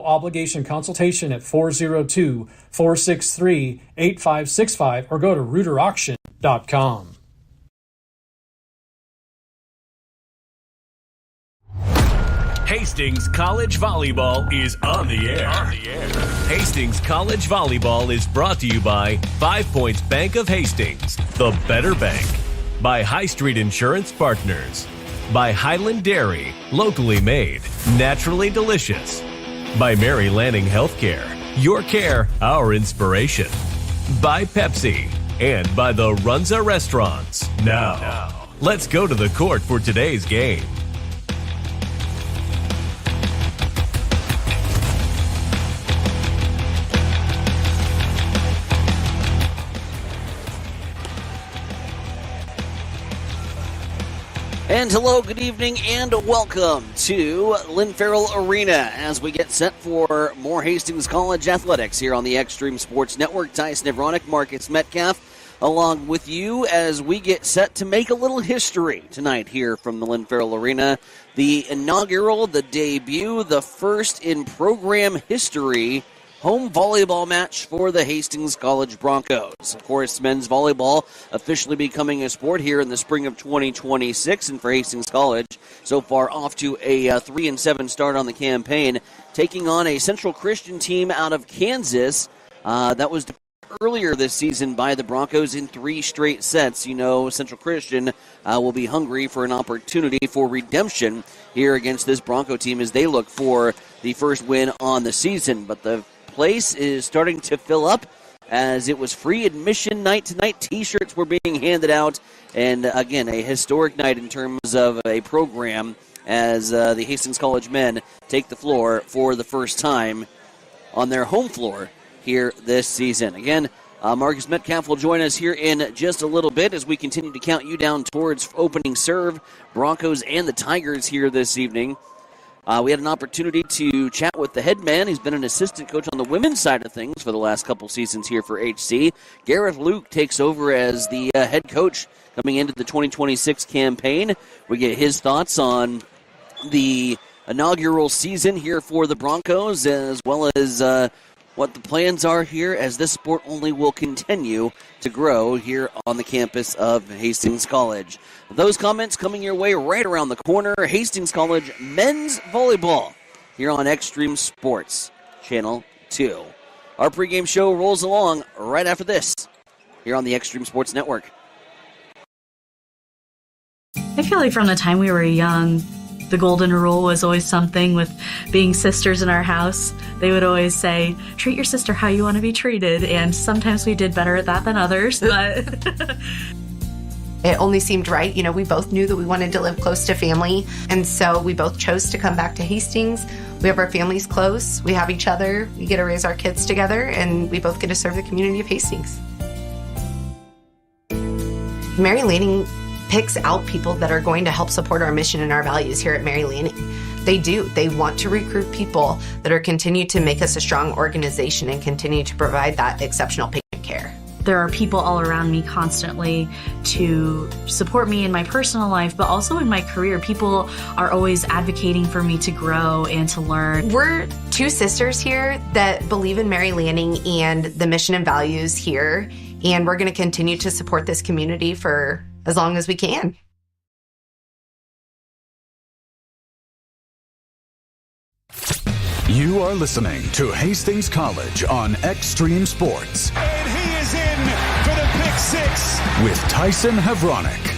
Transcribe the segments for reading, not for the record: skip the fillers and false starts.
Obligation consultation at 402-463-8565 or go to reuterauction.com. Hastings College Volleyball is on the air. Hastings College Volleyball is brought to you by 5 Points Bank of Hastings, the better bank. By High Street Insurance Partners. By Highland Dairy, locally made, naturally delicious. By Mary Lanning Healthcare, your care, our inspiration. By Pepsi, and by the Runza Restaurants. Now, let's go to the court for today's game. And hello, good evening, and welcome to Lynn Farrell Arena as we get set for more Hastings College athletics here on the Extreme Sports Network. Tyson Evronik, Marcus Metcalf, along with you as we get set to make a little history tonight here from the Lynn Farrell Arena. The inaugural, the debut, the first in program history home volleyball match for the Hastings College Broncos. Of course, men's volleyball officially becoming a sport here in the spring of 2026, and for Hastings College, so far off to a 3-7 start on the campaign, taking on a Central Christian team out of Kansas that was earlier this season by the Broncos in 3 straight sets. You know, Central Christian will be hungry for an opportunity for redemption here against this Bronco team as they look for the first win on the season, but the place is starting to fill up as it was free admission night tonight. T-shirts were being handed out, and again, a historic night in terms of a program as the Hastings College men take the floor for the first time on their home floor here this season. Again, Marcus Metcalf will join us here in just a little bit as we continue to count you down towards opening serve. Broncos and the Tigers here this evening. We had an opportunity to chat with the head man. He's been an assistant coach on the women's side of things for the last couple seasons here for HC. Gareth Luke takes over as the head coach coming into the 2026 campaign. We get his thoughts on the inaugural season here for the Broncos, as well as what the plans are here as this sport only will continue to grow here on the campus of Hastings College. Those comments coming your way right around the corner. Hastings College men's volleyball here on Extreme Sports Channel 2. Our pregame show rolls along right after this here on the Extreme Sports Network. I feel like from the time we were young, the golden rule was always something with being sisters in our house. They would always say, treat your sister how you want to be treated. And sometimes we did better at that than others, but it only seemed right. You know, we both knew that we wanted to live close to family. And so we both chose to come back to Hastings. We have our families close. We have each other. We get to raise our kids together, and we both get to serve the community of Hastings. Mary Lanning picks out people that are going to help support our mission and our values here at Mary Lanning. They do. They want to recruit people that are continue to make us a strong organization and continue to provide that exceptional patient care. There are people all around me constantly to support me in my personal life, but also in my career. People are always advocating for me to grow and to learn. We're 2 sisters here that believe in Mary Lanning and the mission and values here, and we're going to continue to support this community for as long as we can. You are listening to Hastings College on Extreme Sports. And he is in for the pick 6 with Tyson Evronik.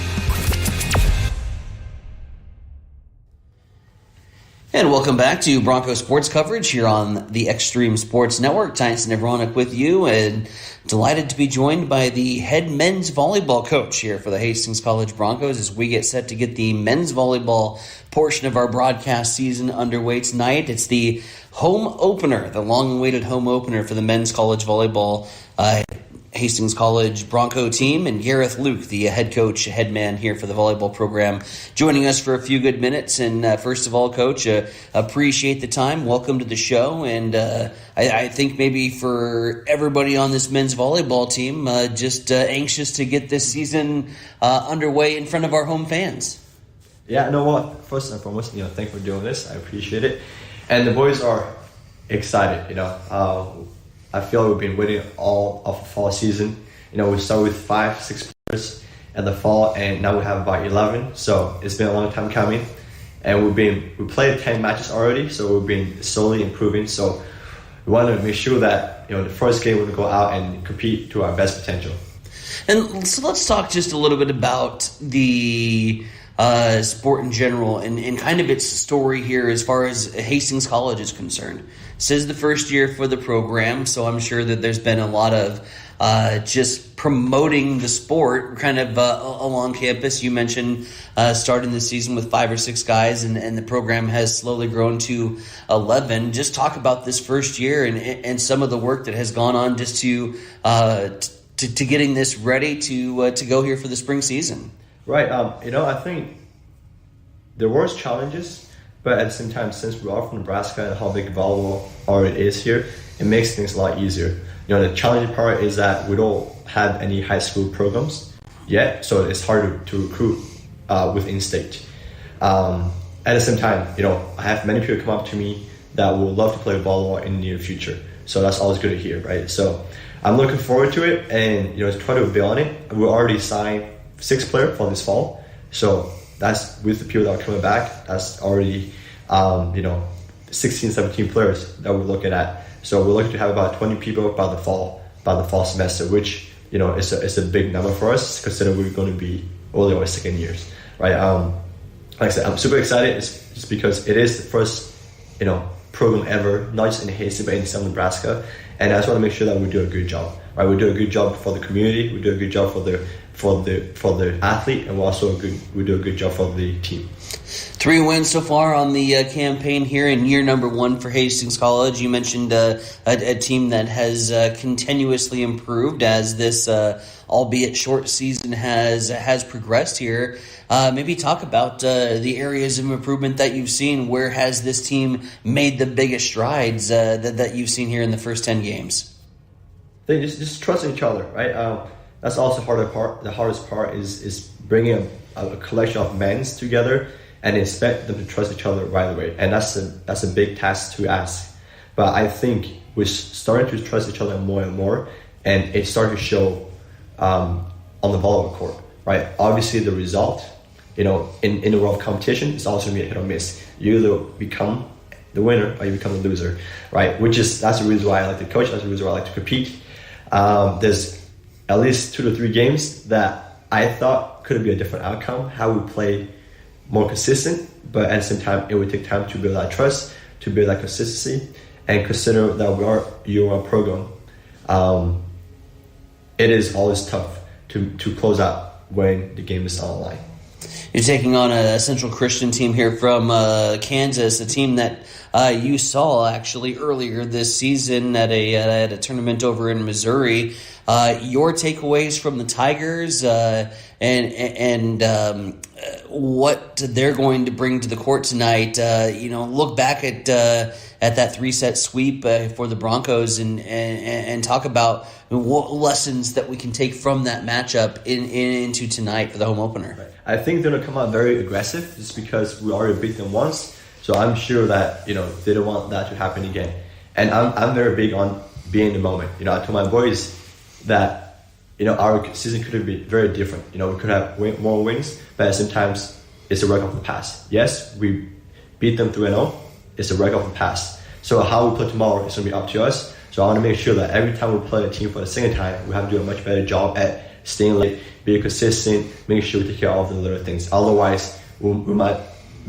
And welcome back to Bronco Sports coverage here on the Extreme Sports Network. Tyson Evronik with you, and delighted to be joined by the head men's volleyball coach here for the Hastings College Broncos as we get set to get the men's volleyball portion of our broadcast season underway tonight. It's the home opener, the long-awaited home opener for the men's college volleyball Hastings College Bronco team, and Gareth Luke, the head coach, head man here for the volleyball program, joining us for a few good minutes. And first of all, Coach, appreciate the time. Welcome to the show. And I think maybe for everybody on this men's volleyball team, just anxious to get this season underway in front of our home fans. Yeah, you know what? First and foremost, thanks for doing this. I appreciate it. And the boys are excited. I feel we've been winning all of the fall season. We started with 5-6 players at the fall, and now we have about 11. So it's been a long time coming, and we played 10 matches already. So we've been slowly improving. So we want to make sure that the first game we're going to go out and compete to our best potential. And so let's talk just a little bit about the sport in general and kind of its story here as far as Hastings College is concerned. This is the first year for the program, so I'm sure that there's been a lot of just promoting the sport kind of along campus. You mentioned starting the season with 5 or 6 guys, and the program has slowly grown to 11. Just talk about this first year and some of the work that has gone on just to getting this ready to go here for the spring season. Right. I think there was challenges, but at the same time, since we are from Nebraska and how big volleyball already is here, it makes things a lot easier. The challenging part is that we don't have any high school programs yet, so it's hard to recruit with in-state. At the same time, I have many people come up to me that would love to play volleyball in the near future. So that's always good to hear, right? So I'm looking forward to it, and try to build on it. We already signed 6 players for this fall, so that's with the people that are coming back. That's already 16, 17 players that we're looking at. So we're looking to have about 20 people by the fall semester, which is a big number for us, considering we're going to be only our second years, right? Like I said, I'm super excited. It's just because it is the first program ever, not just in Hastings but in Southern Nebraska, and I just want to make sure that we do a good job, right? We do a good job for the community, we do a good job for the athlete, and we do a good job for the team. 3 wins so far on the campaign here in year number 1 for Hastings College. You mentioned a team that has continuously improved as this, albeit short season, has progressed here. Maybe talk about the areas of improvement that you've seen. Where has this team made the biggest strides that you've seen here in the first 10 games? They just trusting each other, right? That's also the hardest part is bringing a collection of men together and expect them to trust each other right away. And that's a big task to ask. But I think we're starting to trust each other more and more, and it's starting to show on the volleyball court, right? Obviously the result, in the world of competition, it's also going to be a hit or miss. You either become the winner or you become the loser, right? That's the reason why I like to coach, that's the reason why I like to compete. There's at least 2 to 3 games that I thought could be a different outcome, how we play more consistent, but at the same time, it would take time to build that trust, to build that consistency, and consider that you are a program. It is always tough to close out when the game is online. You're taking on a Central Christian team here from Kansas, a team that you saw actually earlier this season at a tournament over in Missouri. Your takeaways from the Tigers and what they're going to bring to the court tonight. Look back at that 3-set sweep for the Broncos and talk about what lessons that we can take from that matchup into tonight for the home opener. Right. I think they're going to come out very aggressive just because we already beat them once. So I'm sure that they don't want that to happen again. And I'm very big on being in the moment. I told my boys that our season could have been very different. We could have more wins, but at the same time, it's a record of the past. Yes, we beat them 3-0. It's a record of the past. So how we play tomorrow is going to be up to us. So I want to make sure that every time we play a team for the second time, we have to do a much better job at staying late, being consistent, making sure we take care of all the little things. Otherwise, we might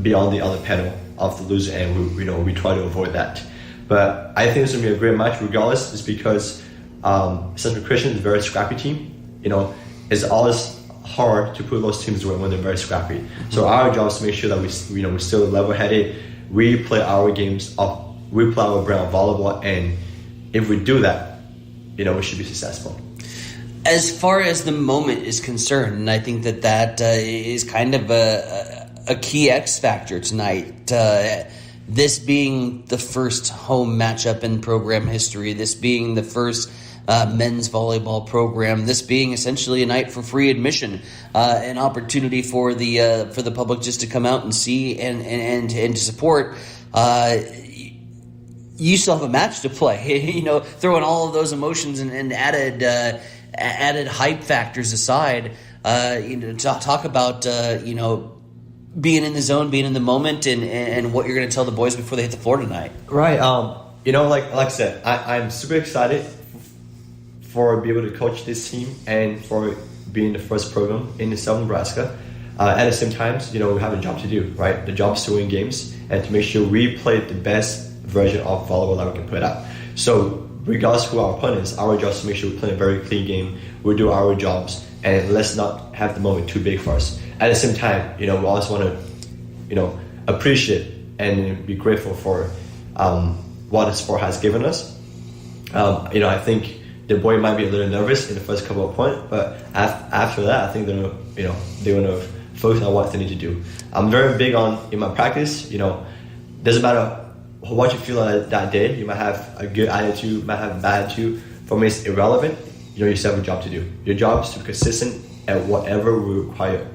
be on the other panel of the loser, and we try to avoid that. But I think it's going to be a great match regardless, just because Central Christian is a very scrappy team. It's always hard to put those teams away when they're very scrappy. So our job is to make sure that we're still level-headed. We play our games up. We play our brand of volleyball, and if we do that, we should be successful. As far as the moment is concerned, and I think that is kind of a key X factor tonight. This being the first home matchup in program history, this being the first men's volleyball program, this being essentially a night for free admission, an opportunity for the public just to come out and see and to support. you still have a match to play. Throwing all of those emotions and added hype factors aside, talk about being in the zone, being in the moment, and what you're going to tell the boys before they hit the floor tonight. Right. Like I said, I'm super excited for being able to coach this team and for being the first program in Southern Nebraska. At the same time, we have a job to do, right? The job is to win games and to make sure we play the best version of volleyball that we can put out. So regardless of who our opponent is, our job is to make sure we play a very clean game, we do our jobs, and let's not have the moment too big for us. At the same time, we always want to, appreciate and be grateful for what the sport has given us. I think the boy might be a little nervous in the first couple of points, but after that, I think they're going to focus on what they need to do. I'm very big in my practice. Doesn't matter what you feel like that day. You might have a good attitude, you might have a bad attitude. For me, it's irrelevant. You still have a job to do. Your job is to be consistent at whatever we require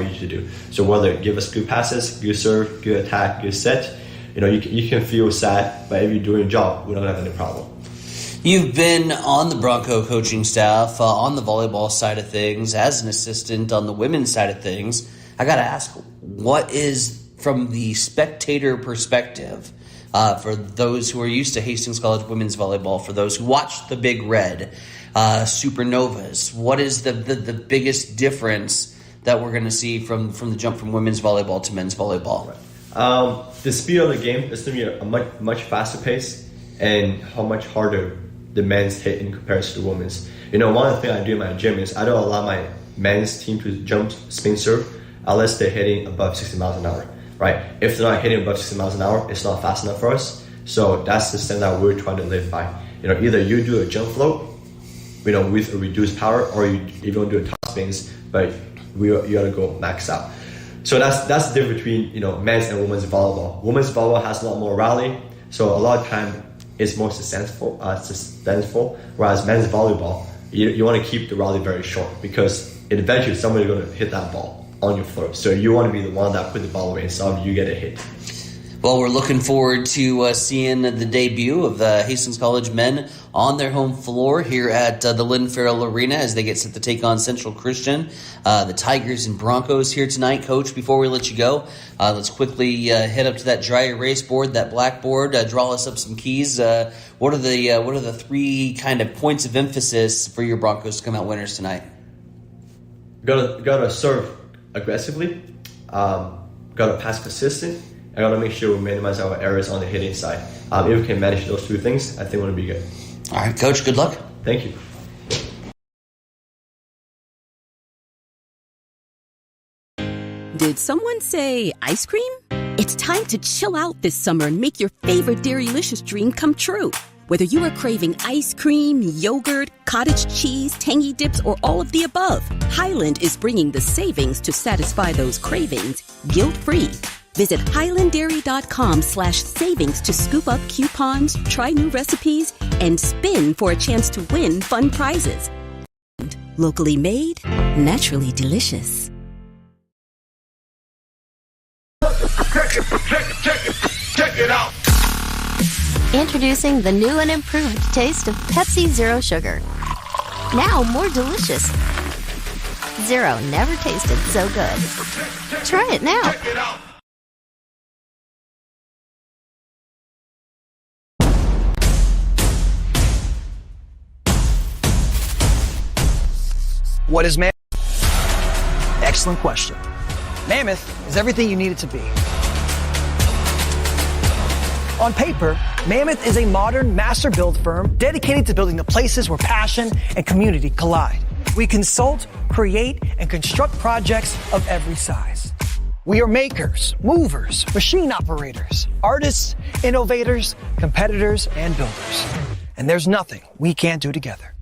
you to do. So whether give us good passes, good serve, good attack, good set, you can feel sad, but if you're doing your job, we don't have any problem. You've been on the Bronco coaching staff, on the volleyball side of things, as an assistant on the women's side of things. I got to ask, what is, from the spectator perspective, for those who are used to Hastings College women's volleyball, for those who watch the Big Red, Supernovas, what is the biggest difference that we're going to see from the jump from women's volleyball to men's volleyball? The speed of the game is going to be a much faster pace, and how much harder the men's hit in comparison to the women's. One of the things I do in my gym is I don't allow my men's team to jump spin serve unless they're hitting above 60 miles an hour, right? If they're not hitting above 60 miles an hour, it's not fast enough for us. So that's the standard we're trying to live by. Either you do a jump float, with a reduced power, or you don't do a top spins, but you got to go max out. So that's the difference between men's and women's volleyball. Women's volleyball has a lot more rally, so a lot of time it's more suspenseful, whereas men's volleyball, you want to keep the rally very short because eventually somebody's going to hit that ball on your floor. So you want to be the one that put the ball away instead of you get a hit. Well, we're looking forward to seeing the debut of the Hastings College men on their home floor here at the Lynn Farrell Arena as they get set to take on Central Christian. The Tigers and Broncos here tonight. Coach, before we let you go, let's quickly head up to that dry erase board, that blackboard, draw us up some keys. What are the three kind of points of emphasis for your Broncos to come out winners tonight? Gotta serve aggressively, gotta pass consistent, I gotta make sure we minimize our errors on the hitting side. If we can manage those two things, I think we'll be good. All right, Coach, good luck. Thank you. Did someone say ice cream? It's time to chill out this summer and make your favorite Dairylicious dream come true. Whether you are craving ice cream, yogurt, cottage cheese, tangy dips, or all of the above, Highland is bringing the savings to satisfy those cravings guilt-free. Visit highlanddairy.com/savings to scoop up coupons, try new recipes, and spin for a chance to win fun prizes. Locally made, naturally delicious. Check it out. Introducing the new and improved taste of Pepsi Zero Sugar. Now more delicious. Zero never tasted so good. Try it now. What is Mammoth? Excellent question. Mammoth is everything you need it to be. On paper, Mammoth is a modern master build firm dedicated to building the places where passion and community collide. We consult, create, and construct projects of every size. We are makers, movers, machine operators, artists, innovators, competitors, and builders. And there's nothing we can't do together.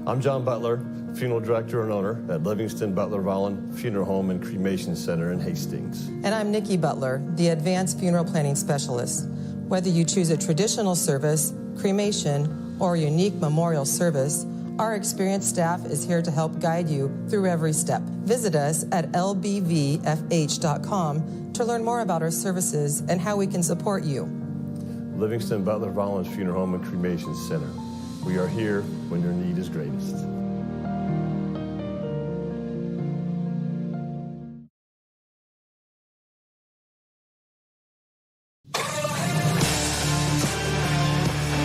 I'm John Butler, funeral director and owner at Livingston Butler Vollen Funeral Home and Cremation Center in Hastings. And I'm Nikki Butler, the advanced funeral planning specialist. Whether you choose a traditional service, cremation, or a unique memorial service, Our experienced staff is here to help guide you through every step. Visit us at lbvfh.com to learn more about our services and how we can support you. Livingston Butler Volunteer Funeral Home and Cremation Center. We are here when your need is greatest.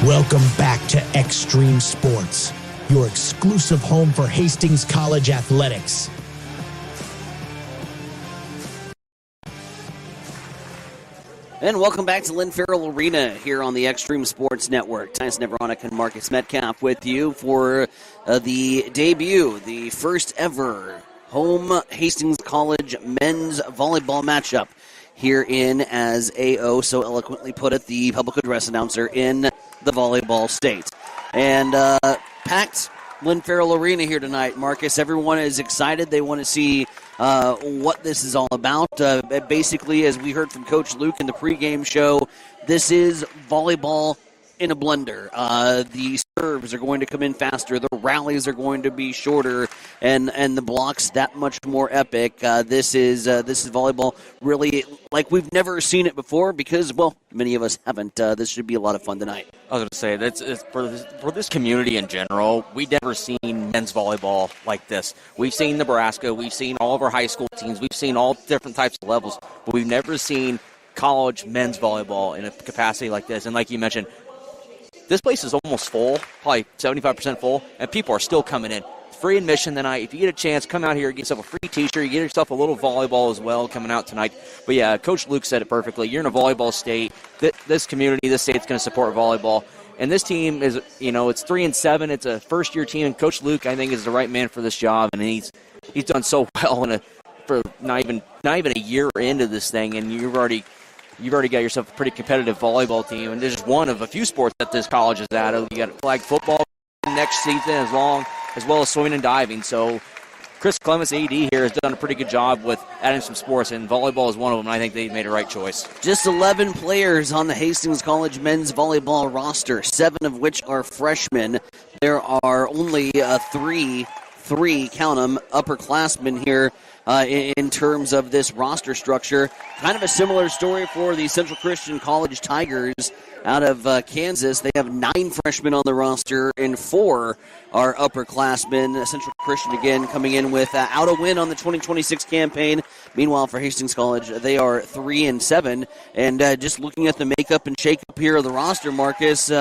Welcome back to Extreme Sports, your exclusive home for Hastings College athletics. And welcome back to Lynn Farrell Arena here on the Extreme Sports Network. Tyson Nevronik and Marcus Metcalf with you for the debut, the first ever home Hastings College men's volleyball matchup here in, as AO so eloquently put it, the public address announcer in the volleyball state. And packed Lynn Farrell Arena here tonight, Marcus. Everyone is excited. They want to see what this is all about. Basically, as we heard from Coach Luke in the pregame show, this is volleyball in a blender. The serves are going to come in faster. The rallies are going to be shorter, and the blocks that much more epic. This is volleyball really like we've never seen it before because, well, many of us haven't. This should be a lot of fun tonight. I was going to say, that's for this community in general, we've never seen men's volleyball like this. We've seen Nebraska. We've seen all of our high school teams. We've seen all different types of levels, but we've never seen college men's volleyball in a capacity like this. And like you mentioned, this place is almost full, probably 75% full, and people are still coming in. Free admission tonight. If you get a chance, come out here, get yourself a free t-shirt, you get yourself a little volleyball as well coming out tonight. But yeah, Coach Luke said it perfectly. You're in a volleyball state. This community, this state's going to support volleyball. And this team is, it's 3-7. It's a first-year team, and Coach Luke, I think, is the right man for this job, and he's done so well for not even a year into this thing, and you've already got yourself a pretty competitive volleyball team, and this is one of a few sports that this college is at. You got flag football next season as well as swimming and diving. So Chris Clements, AD here, has done a pretty good job with adding some sports, and volleyball is one of them, and I think they made a right choice. Just 11 players on the Hastings College men's volleyball roster, 7 of which are freshmen. There are only three, count them, upperclassmen here in terms of this roster structure. Kind of a similar story for the Central Christian College Tigers out of Kansas. They have 9 freshmen on the roster, and 4 are upperclassmen. Central Christian, again, coming in with out a win on the 2026 campaign. Meanwhile, for Hastings College, they are 3-7. And just looking at the makeup and shakeup here of the roster, Marcus,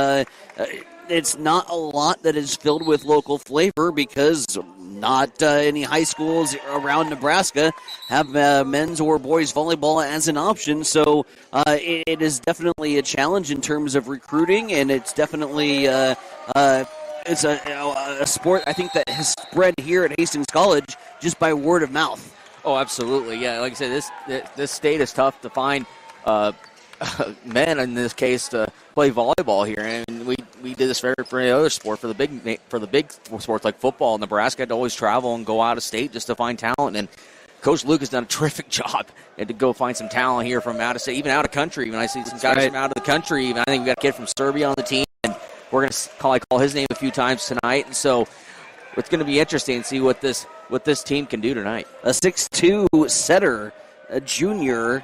it's not a lot that is filled with local flavor because not any high schools around Nebraska have men's or boys volleyball as an option. So it is definitely a challenge in terms of recruiting, and it's definitely it's a sport I think that has spread here at Hastings College just by word of mouth. Oh, absolutely. Yeah, like I said, this state is tough to find men in this case to play volleyball here, and we did this for any other sport. For the big sports like football, Nebraska had to always travel and go out of state just to find talent, and Coach Luke has done a terrific job and to go find some talent here from out of state, even out of country. When I see some guys from out of the country, even I think we got a kid from Serbia on the team, and we're going to call his name a few times tonight, and so it's going to be interesting to see what this team can do tonight. A 6'2" setter, a junior,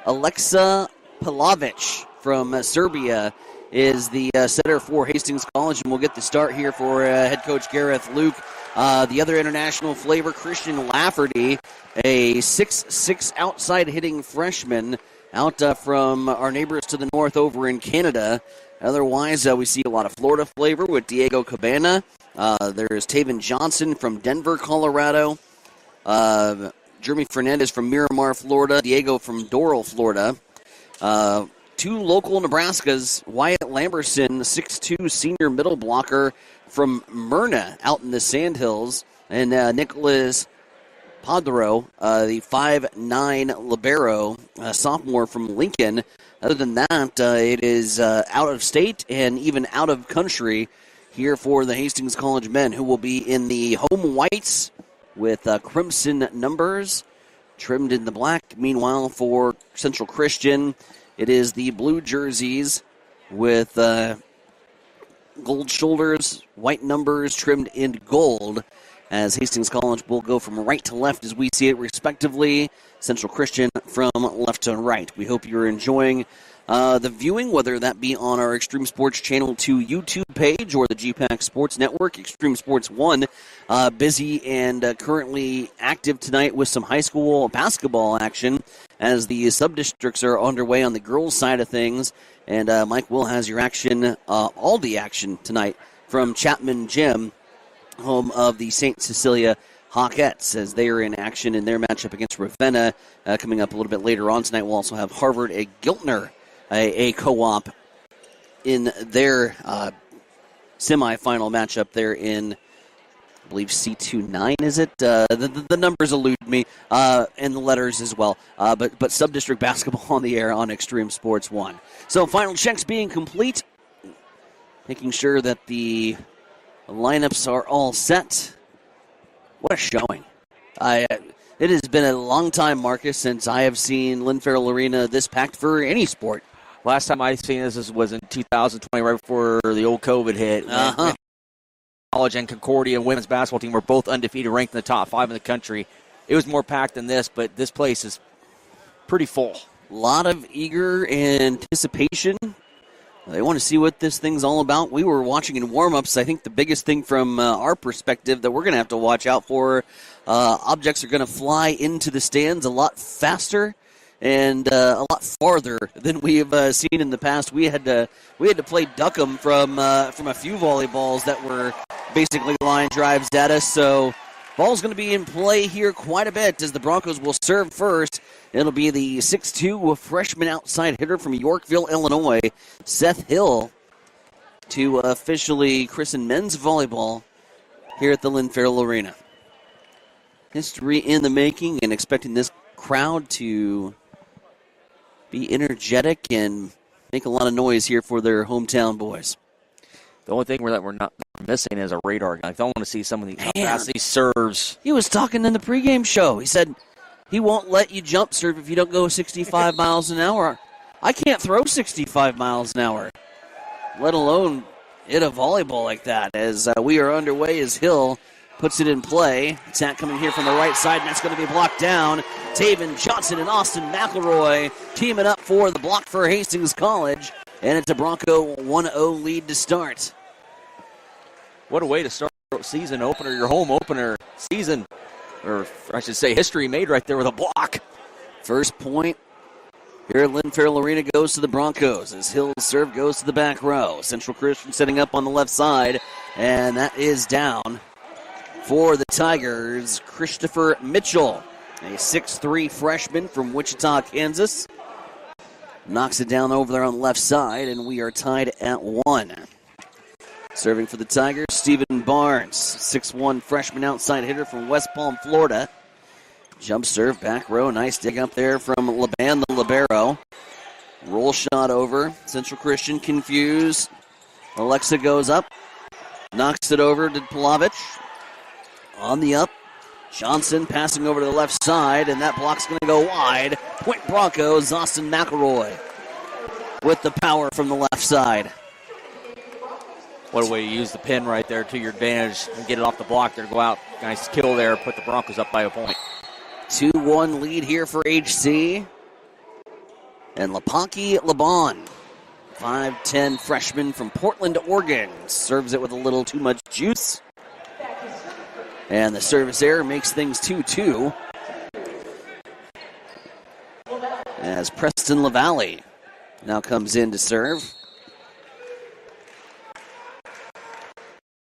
Alexa Palavic from Serbia is the setter for Hastings College, and we'll get the start here for head coach Gareth Luke. The other international flavor, Christian Lafferty, a 6'6" outside hitting freshman out from our neighbors to the north over in Canada. Otherwise, we see a lot of Florida flavor with Diego Cabana. There's Taven Johnson from Denver, Colorado. Jeremy Fernandez from Miramar, Florida. Diego from Doral, Florida. 2 local Nebraskas, Wyatt Lamberson, 6'2" senior middle blocker from Myrna out in the Sandhills, and Nicholas Padro, the 5'9" libero, sophomore from Lincoln. Other than that, it is out of state and even out of country here for the Hastings College men, who will be in the home whites with crimson numbers trimmed in the black. Meanwhile, for Central Christian, it is the blue jerseys with gold shoulders, white numbers trimmed in gold, as Hastings College will go from right to left as we see it respectively. Central Christian from left to right. We hope you're enjoying the viewing, whether that be on our Extreme Sports Channel 2 YouTube page or the GPAC Sports Network. Extreme Sports 1 busy and currently active tonight with some high school basketball action as the sub-districts are underway on the girls' side of things. And Mike Will has your action, all the action tonight from Chapman Gym, home of the St. Cecilia Hawkettes, as they are in action in their matchup against Ravenna coming up a little bit later on tonight. We'll also have Harvard at Giltner, a co-op, in their semifinal matchup there in, I believe, C29, is it? The numbers elude me, and the letters as well. But sub-district basketball on the air on Extreme Sports 1. So final checks being complete, making sure that the lineups are all set. What a showing. It has been a long time, Marcus, since I have seen Lynn Farrell Arena this packed for any sport. Last time I seen this was in 2020, right before the old COVID hit. College and Concordia women's basketball team were both undefeated, ranked in the top 5 in the country. It was more packed than this, but this place is pretty full. A lot of eager anticipation. They want to see what this thing's all about. We were watching in warm-ups. I think the biggest thing from our perspective that we're going to have to watch out for, objects are going to fly into the stands a lot faster and a lot farther than we have seen in the past. We had to play duck 'em from a few volleyballs that were basically line drives at us. So ball's going to be in play here quite a bit as the Broncos will serve first. It'll be the 6'2" freshman outside hitter from Yorkville, Illinois, Seth Hill, to officially christen men's volleyball here at the Lynn Farrell Arena. History in the making, and expecting this crowd to be energetic and make a lot of noise here for their hometown boys. The only thing that we're not missing is a radar guy. I don't want to see some of these fast these serves. He was talking in the pregame show. He said he won't let you jump serve if you don't go 65 miles an hour. I can't throw 65 miles an hour, let alone hit a volleyball like that. As we are underway as Hill puts it in play. Attack coming here from the right side, and that's going to be blocked down. Taven Johnson and Austin McElroy teaming up for the block for Hastings College. And it's a Bronco 1-0 lead to start. What a way to start season opener, your home opener season, or I should say history made right there with a block. First point here at Lynn Farrell Arena goes to the Broncos as Hill's serve goes to the back row. Central Christian setting up on the left side, and that is down for the Tigers. Christopher Mitchell, a 6'3" freshman from Wichita, Kansas. Knocks it down over there on the left side, and we are tied at 1. Serving for the Tigers, Stephen Barnes, 6'1" freshman outside hitter from West Palm, Florida. Jump serve, back row, nice dig up there from Laban, the libero. Roll shot over, Central Christian confused. Alexa goes up, knocks it over to Palovich. On the up, Johnson passing over to the left side, and that block's going to go wide. Point Broncos, Austin McElroy with the power from the left side. What a way to use the pin right there to your advantage and get it off the block there. Go out, nice kill there, put the Broncos up by a point. 2-1 lead here for HC. And Lapaki Laban, 5'10" freshman from Portland, Oregon, serves it with a little too much juice. And the service error makes things 2-2. As Preston LaValle now comes in to serve.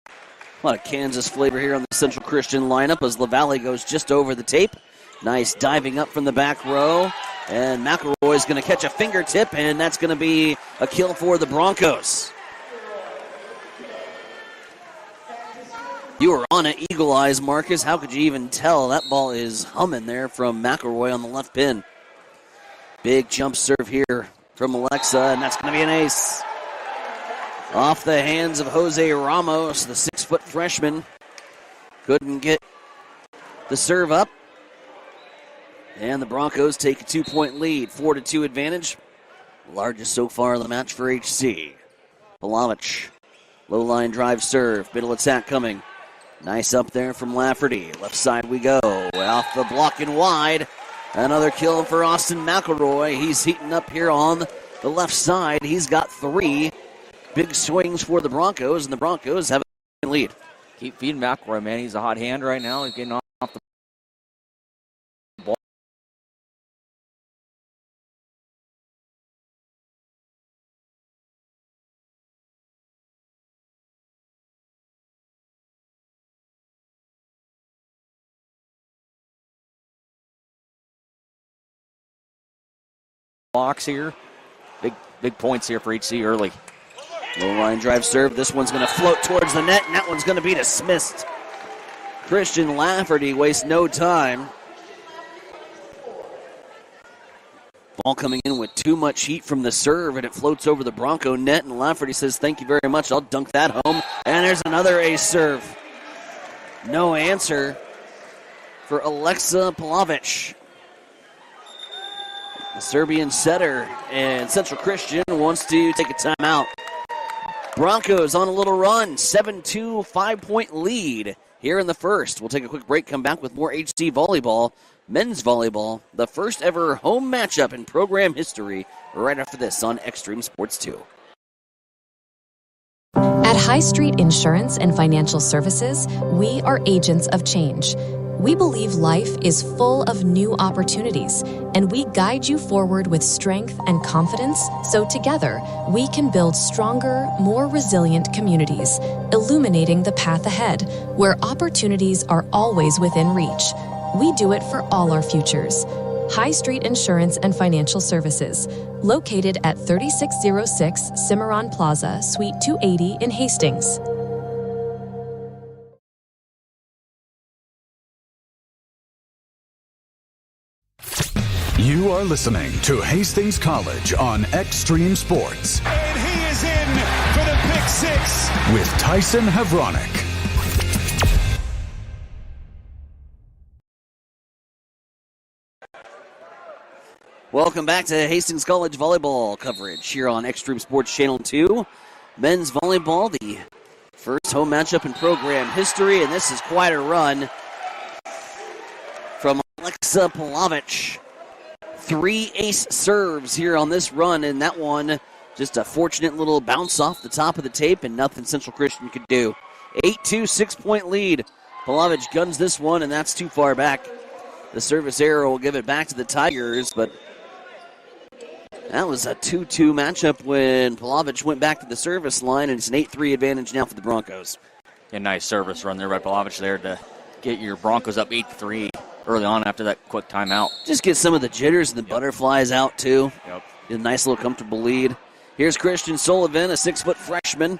A lot of Kansas flavor here on the Central Christian lineup as LaValle goes just over the tape. Nice diving up from the back row. And McElroy is going to catch a fingertip, and that's going to be a kill for the Broncos. You were on it, eagle eyes, Marcus. How could you even tell? That ball is humming there from McElroy on the left pin. Big jump serve here from Alexa, and that's going to be an ace. Off the hands of Jose Ramos, the 6' freshman. Couldn't get the serve up. And the Broncos take a 2-point lead, 4-2 advantage. Largest so far of the match for HC. Palovich Low line drive serve. Middle attack coming. Nice up there from Lafferty. Left side we go. Off the block and wide. Another kill for Austin McElroy. He's heating up here on the left side. He's got 3 big swings for the Broncos, and the Broncos have a lead. Keep feeding McElroy, man. He's a hot hand right now. He's getting off the ball. Box here. Big points here for HC early. Low line drive serve. This one's going to float towards the net, and that one's going to be dismissed. Christian Lafferty wastes no time. Ball coming in with too much heat from the serve, and it floats over the Bronco net, and Lafferty says, thank you very much. I'll dunk that home. And there's another ace serve. No answer for Alexa Plavich. The Serbian setter, and Central Christian wants to take a timeout. Broncos on a little run, 7-2, 5-point lead here in the first. We'll take a quick break, come back with more HC volleyball, men's volleyball, the first ever home matchup in program history, right after this on Extreme Sports 2. At High Street Insurance and Financial Services, we are agents of change. We believe life is full of new opportunities, and we guide you forward with strength and confidence so together we can build stronger, more resilient communities, illuminating the path ahead where opportunities are always within reach. We do it for all our futures. High Street Insurance and Financial Services, located at 3606 Cimarron Plaza, Suite 280 in Hastings. You are listening to Hastings College on Extreme Sports. And he is in for the pick 6 with Tyson Havronik. Welcome back to Hastings College volleyball coverage here on Extreme Sports Channel 2. Men's volleyball, the first home matchup in program history, and this is quite a run from Alexa Plavich. 3 ace serves here on this run, and that one just a fortunate little bounce off the top of the tape, and nothing Central Christian could do. 8-2, 6-point lead. Plavich guns this one, and that's too far back. The service error will give it back to the Tigers, but that was a 2-2 matchup when Plavich went back to the service line, and it's an 8-3 advantage now for the Broncos. A nice service run there by Plavich there to get your Broncos up 8-3 early on after that quick timeout. Just get some of the jitters and the butterflies out, too. Yep. Get a nice little comfortable lead. Here's Christian Sullivan, a 6-foot freshman.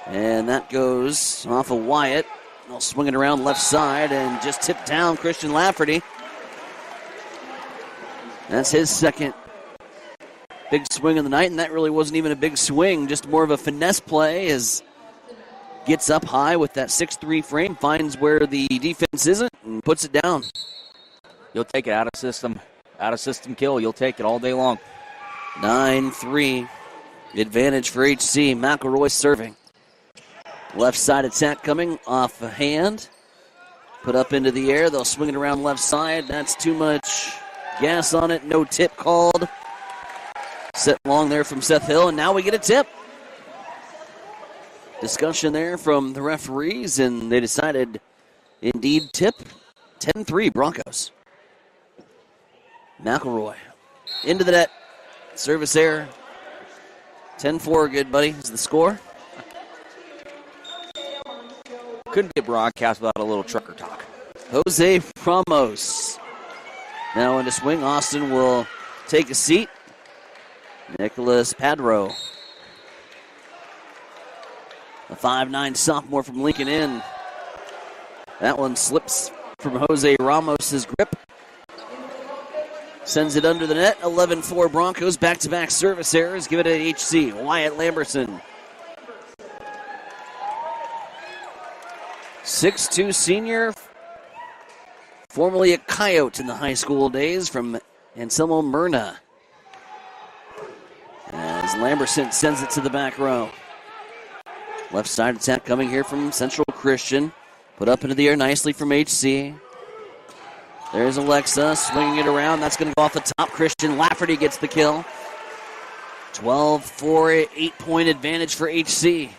And that goes off of Wyatt. They'll swing it around left side and just tip down Christian Lafferty. That's his second big swing of the night, and that really wasn't even a big swing, just more of a finesse play as gets up high with that 6'3 frame, finds where the defense isn't, and puts it down. You'll take it out of system kill. You'll take it all day long. 9-3 advantage for HC. McElroy serving. Left side attack coming off a hand. Put up into the air. They'll swing it around left side. That's too much gas on it. No tip called. Set long there from Seth Hill, and now we get a tip. Discussion there from the referees, and they decided indeed tip. 10-3 Broncos. McElroy into the net. Service error. 10-4, good buddy, is the score. Couldn't get broadcast without a little trucker talk. Jose Ramos. Now into swing. Austin will take a seat. Nicholas Padro. A 5'9 sophomore from Lincoln Inn. That one slips from Jose Ramos' grip. Sends it under the net. 11-4 Broncos. Back-to-back service errors. Give it to HC. Wyatt Lamberson. 6'2 senior. Formerly a Coyote in the high school days from Anselmo Myrna. As Lamberson sends it to the back row. Left side attack coming here from Central Christian. Put up into the air nicely from HC. There's Alexa swinging it around. That's going to go off the top. Christian Lafferty gets the kill. 12-4, 8-point advantage for HC.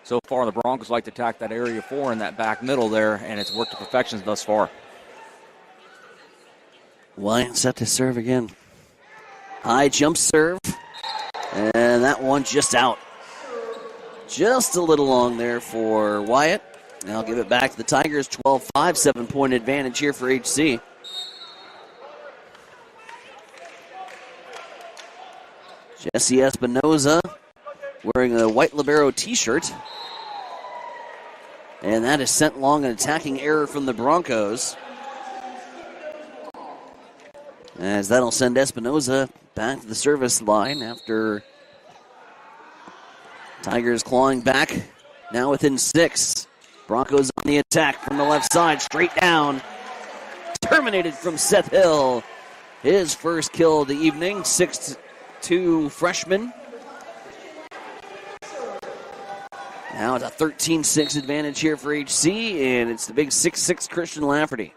So far, the Broncos like to attack that area 4 in that back middle there, and it's worked to perfection thus far. Wyatt set to serve again. High jump serve. And that one just out. Just a little long there for Wyatt. Now give it back to the Tigers. 12-5, 7-point advantage here for HC. Jesse Espinoza wearing a white libero t-shirt. And that is sent long, an attacking error from the Broncos. As that'll send Espinoza back to the service line after Tigers clawing back. Now within 6. Broncos on the attack from the left side, straight down. Terminated from Seth Hill. His first kill of the evening, 6'2" freshman. Now it's a 13-6 advantage here for HC, and it's the big 6'6" Christian Lafferty.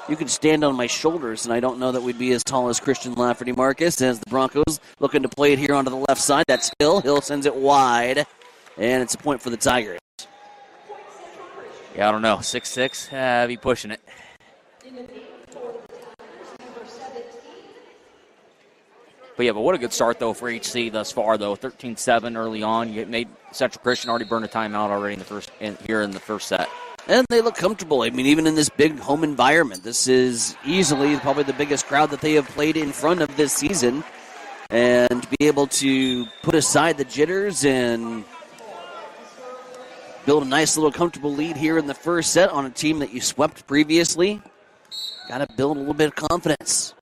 You can stand on my shoulders, and I don't know that we'd be as tall as Christian Lafferty, Marcus, as the Broncos looking to play it here onto the left side. That's Hill. Hill sends it wide, and it's a point for the Tigers. Yeah, I don't know. 6'6", be pushing it. But what a good start, though, for HC thus far, though. 13-7 early on. You made Central Christian already burn a timeout already here in the first set. And they look comfortable. I mean, even in this big home environment, this is easily probably the biggest crowd that they have played in front of this season. And to be able to put aside the jitters and build a nice little comfortable lead here in the first set on a team that you swept previously, got to build a little bit of confidence.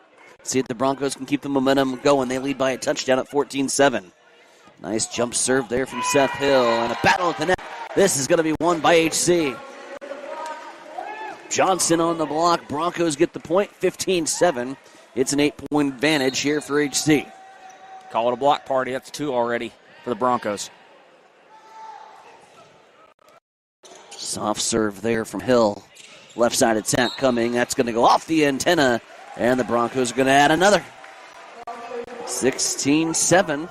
See if the Broncos can keep the momentum going. They lead by a touchdown at 14-7. Nice jump serve there from Seth Hill, and a battle at the net. This is going to be won by HC. Johnson on the block. Broncos get the point, 15-7. It's an 8-point advantage here for HC. Call it a block party. That's 2 already for the Broncos. Soft serve there from Hill. Left side attack coming. That's going to go off the antenna. And the Broncos are going to add another. 16-7.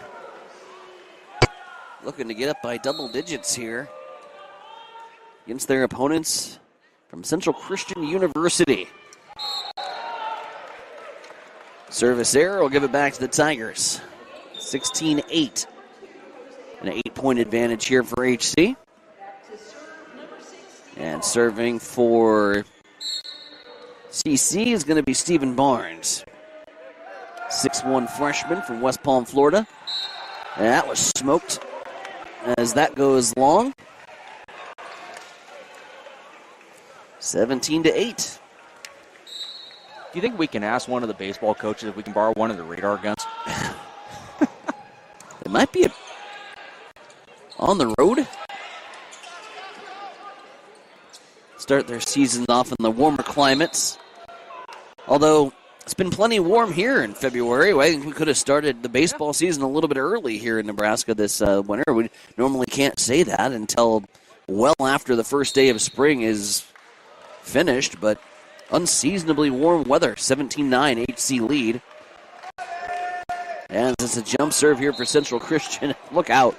Looking to get up by double digits here against their opponents from Central Christian University. Service error will give it back to the Tigers. 16-8. An 8-point advantage here for HC. And serving for CC is going to be Stephen Barnes. 6'1" freshman from West Palm, Florida. And that was smoked as that goes long. 17-8. Do you think we can ask one of the baseball coaches if we can borrow one of the radar guns? It might be on the road. Start their seasons off in the warmer climates. Although it's been plenty warm here in February. I think we could have started the baseball season a little bit early here in Nebraska this winter. We normally can't say that until well after the first day of spring is finished, but unseasonably warm weather. 17-9 HC lead. And it's a jump serve here for Central Christian. Look out.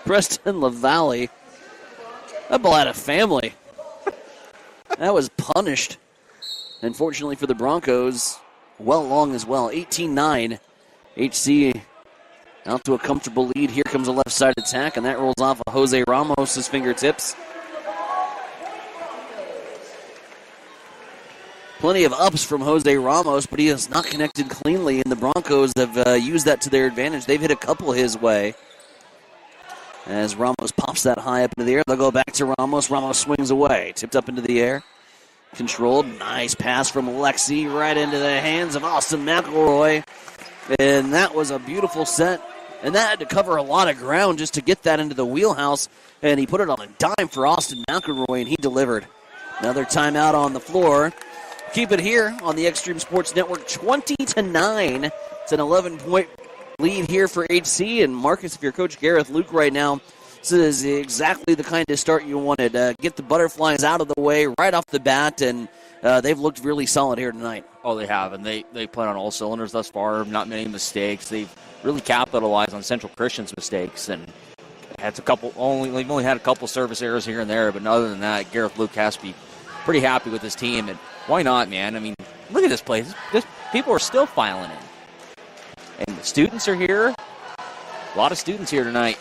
Preston LaValle. That ball had a family. That was punished. Unfortunately for the Broncos, well long as well. 18-9. HC out to a comfortable lead. Here comes a left side attack, and that rolls off of Jose Ramos' fingertips. Plenty of ups from Jose Ramos, but he has not connected cleanly, and the Broncos have used that to their advantage. They've hit a couple his way. As Ramos pops that high up into the air, they'll go back to Ramos. Ramos swings away, tipped up into the air. Controlled, nice pass from Alexi right into the hands of Austin McElroy. And that was a beautiful set. And that had to cover a lot of ground just to get that into the wheelhouse. And he put it on a dime for Austin McElroy, and he delivered. Another timeout on the floor. Keep it here on the Extreme Sports Network, 20-9. It's an 11-point lead here for HC. And Marcus, if you're Coach Gareth Luke right now, this is exactly the kind of start you wanted. Get the Butterflies out of the way right off the bat, and they've looked really solid here tonight. Oh, they have, and they played on all cylinders thus far. Not many mistakes. They've really capitalized on Central Christian's mistakes, and they've only had a couple service errors here and there. But other than that, Gareth Luke has to be pretty happy with his team, and why not, man? I mean, look at this place. People are still filing in, and the students are here. A lot of students here tonight.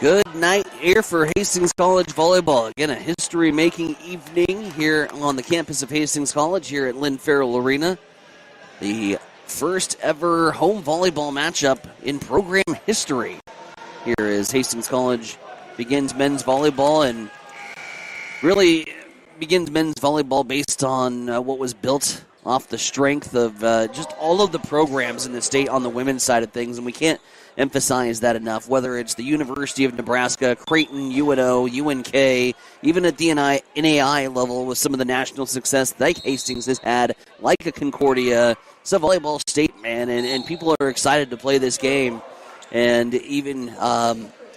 Good night here for Hastings College volleyball. Again, a history-making evening here on the campus of Hastings College here at Lynn Farrell Arena. The first ever home volleyball matchup in program history. Here as Hastings College begins men's volleyball, and really begins men's volleyball based on what was built off the strength of just all of the programs in the state on the women's side of things, and we can't emphasize that enough, whether it's the University of Nebraska, Creighton, UNO, UNK, even at the NAI level with some of the national success like Hastings has had, like a Concordia. It's a volleyball state, man, and people are excited to play this game, and even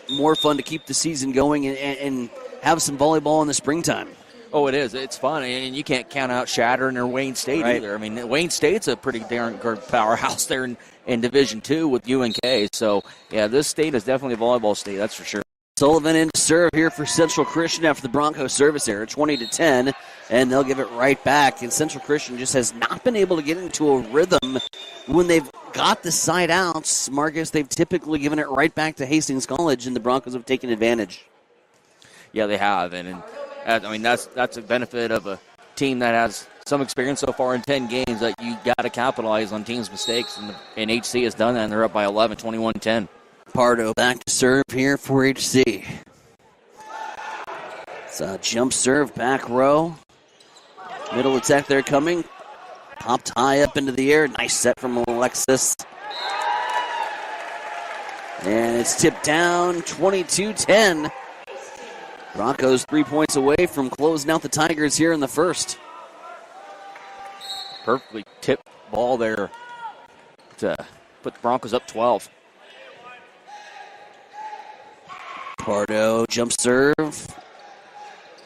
more fun to keep the season going and have some volleyball in the springtime. Oh, it is. It's fun, and you can't count out Chadron or Wayne State either. I mean, Wayne State's a pretty darn good powerhouse there in Division II with UNK. So, yeah, this state is definitely a volleyball state, that's for sure. Sullivan in to serve here for Central Christian after the Broncos service error, 20-10, and they'll give it right back. And Central Christian just has not been able to get into a rhythm when they've got the side outs. Marcus, they've typically given it right back to Hastings College, and the Broncos have taken advantage. Yeah, they have, and I mean, that's a benefit of a team that has some experience so far in 10 games, that you got to capitalize on teams' mistakes, and HC has done that, and they're up by 11, 21-10. Pardo back to serve here for HC. It's a jump serve, back row. Middle attack there coming. Popped high up into the air. Nice set from Alexis. And it's tipped down, 22-10. Broncos 3 points away from closing out the Tigers here in the first. Perfectly tipped ball there to put the Broncos up 12. Pardo jump serve.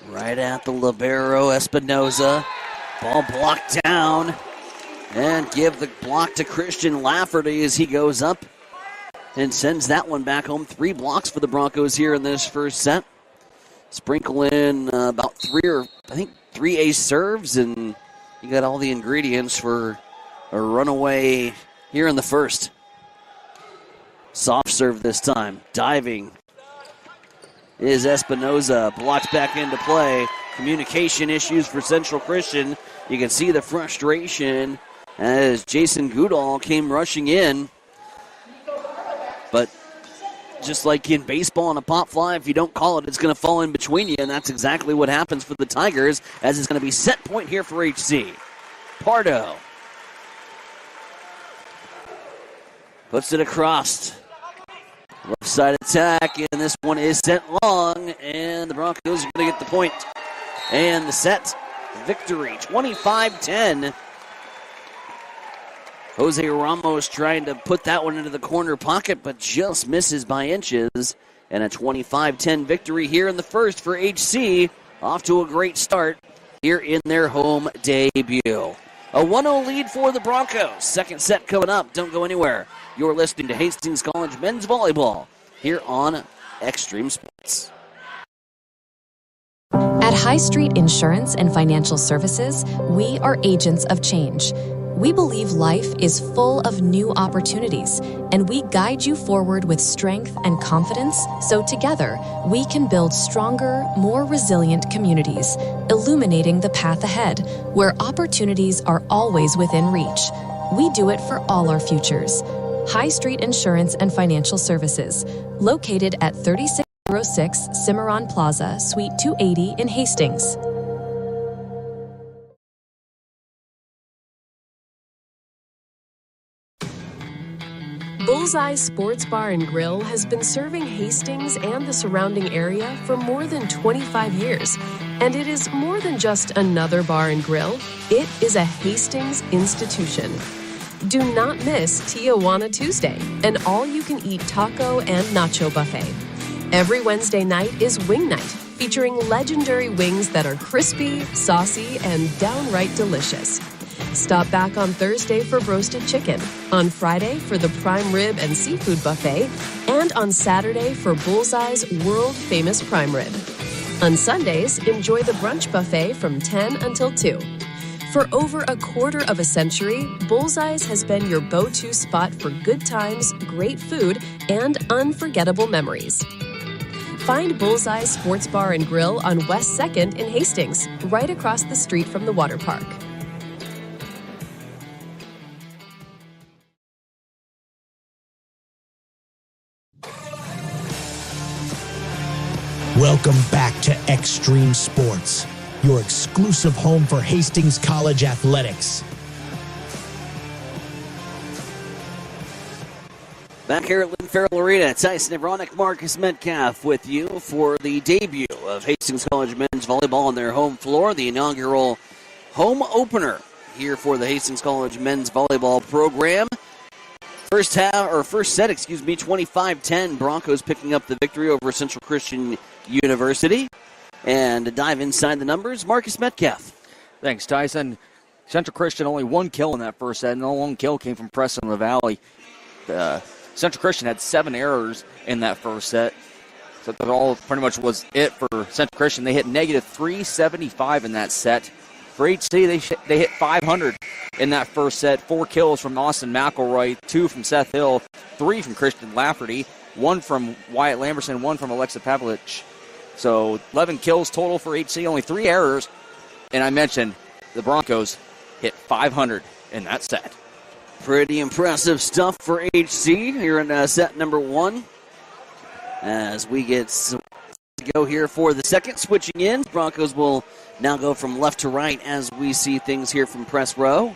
Right at the libero, Espinoza. Ball blocked down. And give the block to Christian Lafferty as he goes up and sends that one back home. 3 blocks for the Broncos here in this first set. Sprinkle in about 3 ace serves, and you got all the ingredients for a runaway here in the first. Soft serve this time. Diving is Espinoza. Blocked back into play. Communication issues for Central Christian. You can see the frustration as Jason Goodall came rushing in. But just like in baseball and a pop fly, if you don't call it, it's going to fall in between you, and that's exactly what happens for the Tigers, as it's going to be set point here for HC. Pardo puts it across. Left side attack, and this one is sent long, and the Broncos are going to get the point. And the set victory, 25-10. Jose Ramos trying to put that one into the corner pocket, but just misses by inches. And a 25-10 victory here in the first for HC. Off to a great start here in their home debut. A 1-0 lead for the Broncos. Second set coming up. Don't go anywhere. You're listening to Hastings College Men's Volleyball here on Extreme Sports. At High Street Insurance and Financial Services, we are agents of change. We believe life is full of new opportunities, and we guide you forward with strength and confidence, so together we can build stronger, more resilient communities, illuminating the path ahead, where opportunities are always within reach. We do it for all our futures. High Street Insurance and Financial Services, located at 3606 Cimarron Plaza, Suite 280 in Hastings. Bullseye Sports Bar and Grill has been serving Hastings and the surrounding area for more than 25 years. And it is more than just another bar and grill. It is a Hastings institution. Do not miss Tijuana Tuesday, an all-you-can-eat taco and nacho buffet. Every Wednesday night is Wing Night, featuring legendary wings that are crispy, saucy, and downright delicious. Stop back on Thursday for roasted chicken, on Friday for the prime rib and seafood buffet, and on Saturday for Bullseye's world-famous prime rib. On Sundays, enjoy the brunch buffet from 10 until 2. For over a quarter of a century, Bullseye's has been your go-to spot for good times, great food, and unforgettable memories. Find Bullseye's Sports Bar and Grill on West 2nd in Hastings, right across the street from the water park. Welcome back to Extreme Sports, your exclusive home for Hastings College athletics. Back here at Lynn Farrell Arena, Tyson Nevronik, Marcus Metcalf with you for the debut of Hastings College men's volleyball on their home floor, the inaugural home opener here for the Hastings College men's volleyball program. First set, 25-10. Broncos picking up the victory over Central Christian University. And to dive inside the numbers, Marcus Metcalf. Thanks, Tyson. Central Christian only one kill in that first set, and the one kill came from Preston LaValle. Central Christian had 7 errors in that first set. So that all pretty much was it for Central Christian. They hit negative 375 in that set. For HC, they hit 500 in that first set. 4 kills from Austin McElroy, 2 from Seth Hill, 3 from Christian Lafferty, 1 from Wyatt Lamberson, 1 from Alexa Pavlich. So 11 kills total for HC, only 3 errors. And I mentioned the Broncos hit 500 in that set. Pretty impressive stuff for HC here in set number 1. As we get to go here for the second, switching in. Broncos will now go from left to right as we see things here from press row.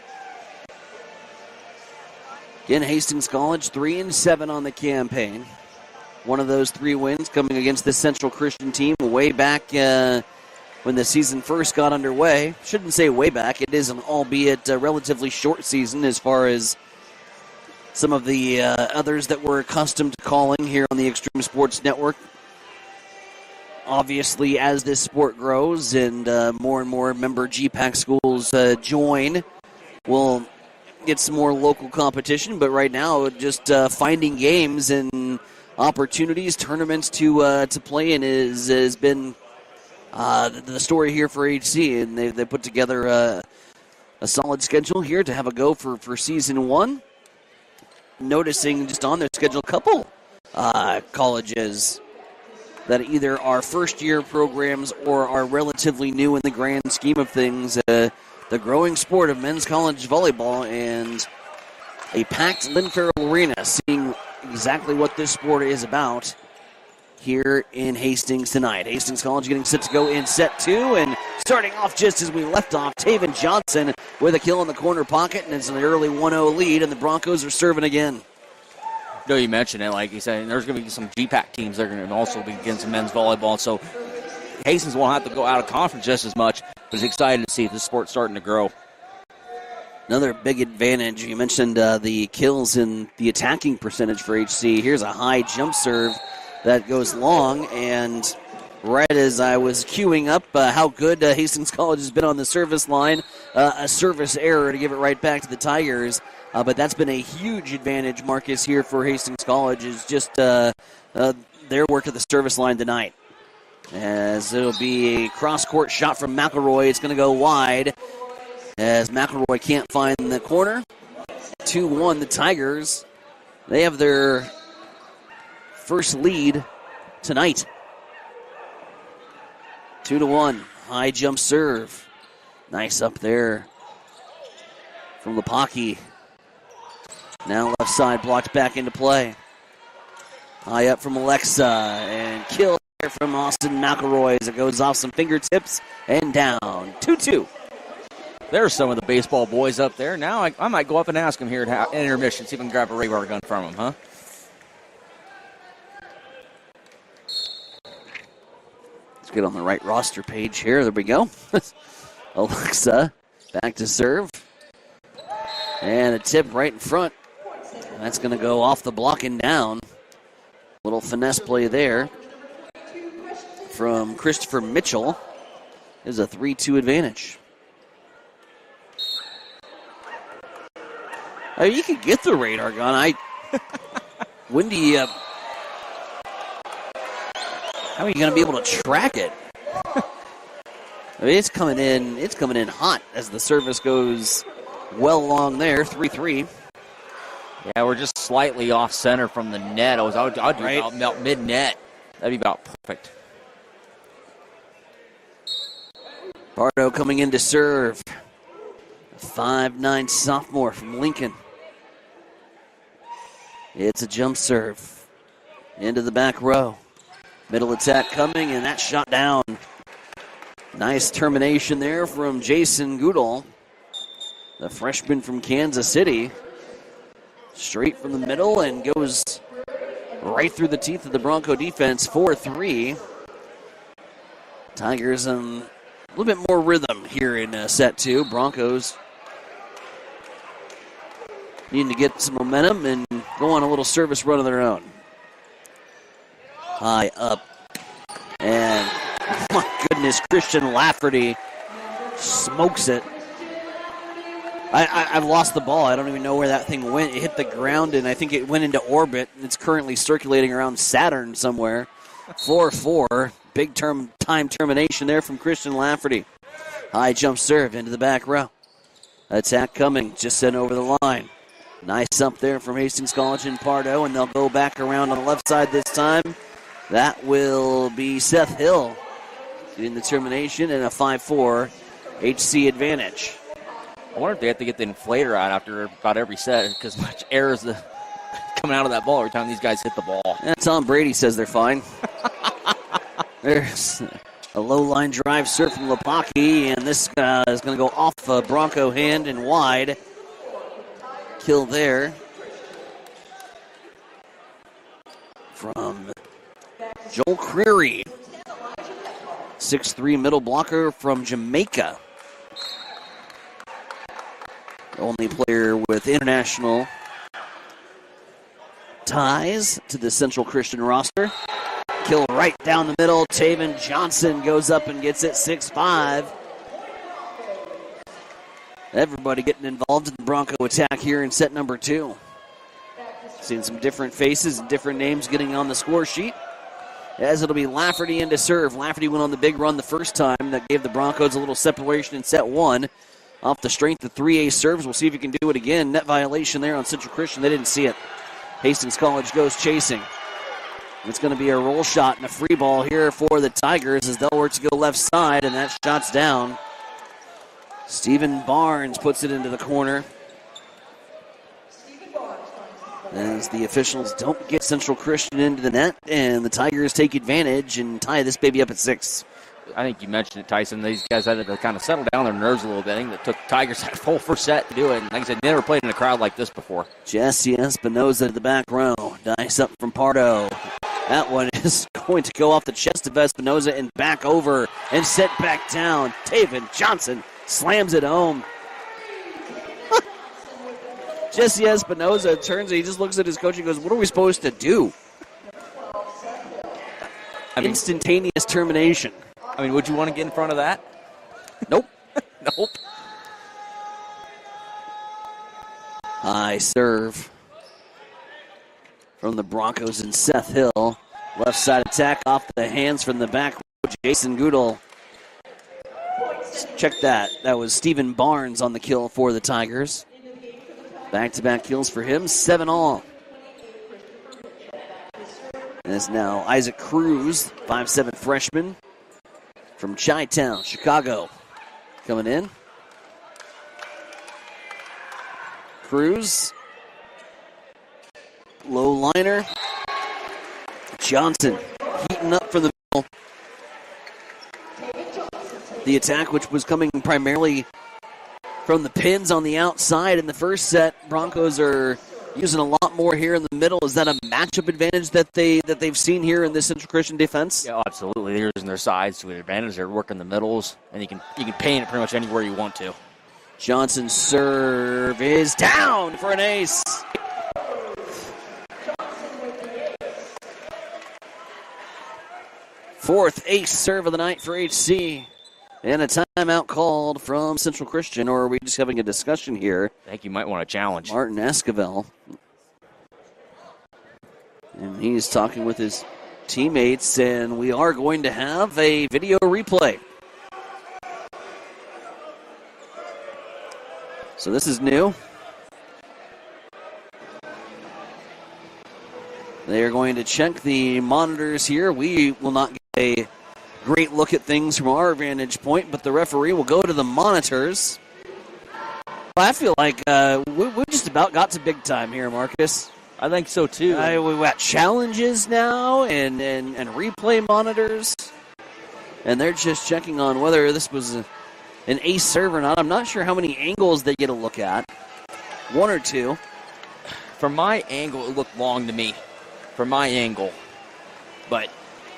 Again, Hastings College 3-7 on the campaign. One of those 3 wins coming against the Central Christian team way back when the season first got underway. Shouldn't say way back. It is an albeit relatively short season as far as some of the others that we're accustomed to calling here on the Extreme Sports Network. Obviously, as this sport grows and more and more member GPAC schools join, we'll get some more local competition. But right now, just finding games and opportunities, tournaments to play in has been the story here for HC, and they put together a solid schedule here to have a go for season 1. Noticing just on their schedule a couple colleges that either are first-year programs or are relatively new in the grand scheme of things. The growing sport of men's college volleyball and a packed Lynn Farrell Arena, seeing exactly what this sport is about here in Hastings tonight. Hastings College getting set to go in set 2, and starting off just as we left off, Taven Johnson with a kill in the corner pocket, and it's an early 1-0 lead, and the Broncos are serving again. No, you mentioned it, like you said, there's going to be some GPAC teams that are going to also be getting some men's volleyball, so Hastings won't have to go out of conference just as much, but he's excited to see this sport starting to grow. Another big advantage, you mentioned the kills and the attacking percentage for HC. Here's a high jump serve that goes long, and right as I was queuing up how good Hastings College has been on the service line, a service error to give it right back to the Tigers. But that's been a huge advantage, Marcus, here for Hastings College, is just their work at the service line tonight. As it'll be a cross-court shot from McElroy. It's going to go wide as McElroy can't find the corner. 2-1, the Tigers. They have their first lead tonight. 2-1, high jump serve. Nice up there from Lepaki. Now left side blocked back into play. High up from Alexa, and kill there from Austin McElroy as it goes off some fingertips and down. 2-2. There's some of the baseball boys up there. Now I might go up and ask them here at intermission, see if I can grab a radar gun from them, huh? Let's get on the right roster page here. There we go. Alexa back to serve. And a tip right in front. That's going to go off the block and down. Little finesse play there from Christopher Mitchell. Is a 3-2 advantage. Oh, you could get the radar gun. Wendy, how are you going to be able to track it? I mean, it's coming in hot as the service goes well along there, 3-3. Yeah, we're just slightly off center from the net. I'd do about mid-net. That'd be about perfect. Pardo coming in to serve. 5'9" sophomore from Lincoln. It's a jump serve. Into the back row. Middle attack coming, and that shot down. Nice termination there from Jason Goodall, the freshman from Kansas City. Straight from the middle and goes right through the teeth of the Bronco defense, 4-3. Tigers a little bit more rhythm here in set two. Broncos needing to get some momentum and go on a little service run of their own. High up. And, my goodness, Christian Lafferty smokes it. I've lost the ball. I don't even know where that thing went. It hit the ground, and I think it went into orbit. It's currently circulating around Saturn somewhere. 4-4. Big time termination there from Christian Lafferty. High jump serve into the back row. Attack coming. Just sent over the line. Nice up there from Hastings College and Pardo, and they'll go back around on the left side this time. That will be Seth Hill getting the termination and a 5-4 HC advantage. I wonder if they have to get the inflator out after about every set because much air is coming out of that ball every time these guys hit the ball. And Tom Brady says they're fine. There's a low line drive serve from Lepaki, and this is going to go off a Bronco hand and wide. Kill there from Joel Creary. 6'3" middle blocker from Jamaica. The only player with international ties to the Central Christian roster. Kill right down the middle. Taven Johnson goes up and gets it 6-5. Everybody getting involved in the Bronco attack here in set number 2. Seeing some different faces and different names getting on the score sheet. As it'll be Lafferty in to serve. Lafferty went on the big run the first time. That gave the Broncos a little separation in set 1. Off the strength of 3 ace serves. We'll see if he can do it again. Net violation there on Central Christian. They didn't see it. Hastings College goes chasing. It's going to be a roll shot and a free ball here for the Tigers as they'll work to go left side, and that shot's down. Stephen Barnes puts it into the corner. As the officials don't get Central Christian into the net, and the Tigers take advantage and tie this baby up at 6. I think you mentioned it, Tyson. These guys had to kind of settle down their nerves a little bit. I think that took Tigers a full first set to do it. And like I said, never played in a crowd like this before. Jesse Espinoza to the back row. Dice up from Pardo. That one is going to go off the chest of Espinoza and back over and set back down. Taven Johnson slams it home. Jesse Espinoza turns and he just looks at his coach and goes, what are we supposed to do? Instantaneous termination. I mean, would you want to get in front of that? Nope. Nope. High serve from the Broncos and Seth Hill. Left side attack off the hands from the back row. Jason Goodall. Check that. That was Stephen Barnes on the kill for the Tigers. Back-to-back kills for him. 7 all. And it's now Isaac Cruz, 5'7" freshman from Chi-Town, Chicago, coming in. Cruz, low liner. Johnson heating up for the middle. The attack, which was coming primarily from the pins on the outside in the first set, Broncos are using a lot more here in the middle. Is that a matchup advantage that they've seen here in this Central Christian defense? Yeah, absolutely. They're using their sides to an advantage. They're working the middles, and you can paint it pretty much anywhere you want to. Johnson's serve is down for an ace. Fourth ace serve of the night for HC. And a timeout called from Central Christian, or are we just having a discussion here? I think you might want to challenge Martin Esquivel. And he's talking with his teammates, and we are going to have a video replay. So this is new. They are going to check the monitors here. We will not get a great look at things from our vantage point, but the referee will go to the monitors. I feel like we just about got to big time here, Marcus. I think so, too. We've got challenges now and replay monitors, and they're just checking on whether this was an ace serve or not. I'm not sure how many angles they get a look at. One or two. From my angle, it looked long to me. From my angle. But,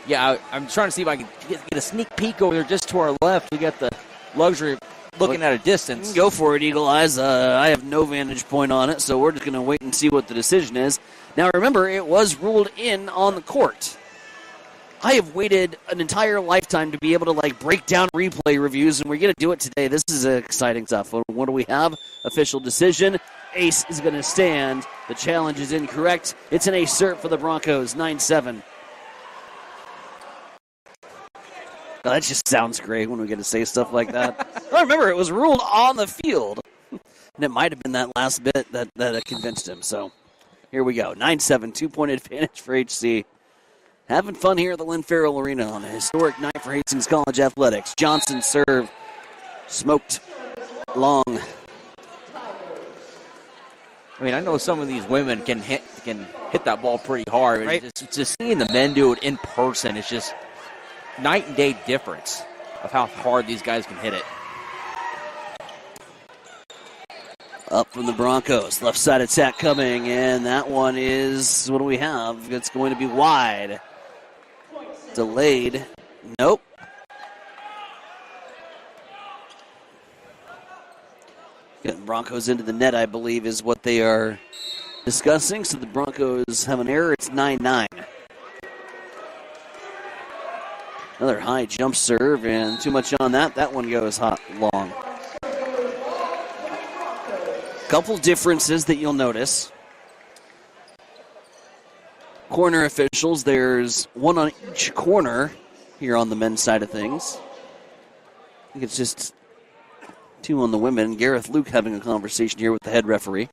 yeah, I'm trying to see if I can get a sneak peek over there just to our left. We got the luxury of looking at a distance. Go for it, Eagle Eyes. I have no vantage point on it, so we're just going to wait and see what the decision is. Now, remember, it was ruled in on the court. I have waited an entire lifetime to be able to break down replay reviews, and we're going to do it today. This is exciting stuff. What do we have? Official decision. Ace is going to stand. The challenge is incorrect. It's an ace serve for the Broncos, 9-7. Oh, that just sounds great when we get to say stuff like that. I remember it was ruled on the field. And it might have been that last bit that convinced him. So here we go. 9-7, 2-point advantage for HC. Having fun here at the Lynn Farrell Arena on a historic night for Hastings College Athletics. Johnson serve. Smoked long. I mean, I know some of these women can hit that ball pretty hard. Right. It's just seeing the men do it in person, it's just night and day difference of how hard these guys can hit it. Up from the Broncos. Left side attack coming, and that one is, what do we have? It's going to be wide. Delayed. Nope. Getting Broncos into the net, I believe, is what they are discussing. So the Broncos have an error. It's 9-9. Another high jump serve, and too much on that. That one goes hot long. Couple differences that you'll notice. Corner officials, there's one on each corner here on the men's side of things. I think it's just two on the women. Gareth Luke having a conversation here with the head referee.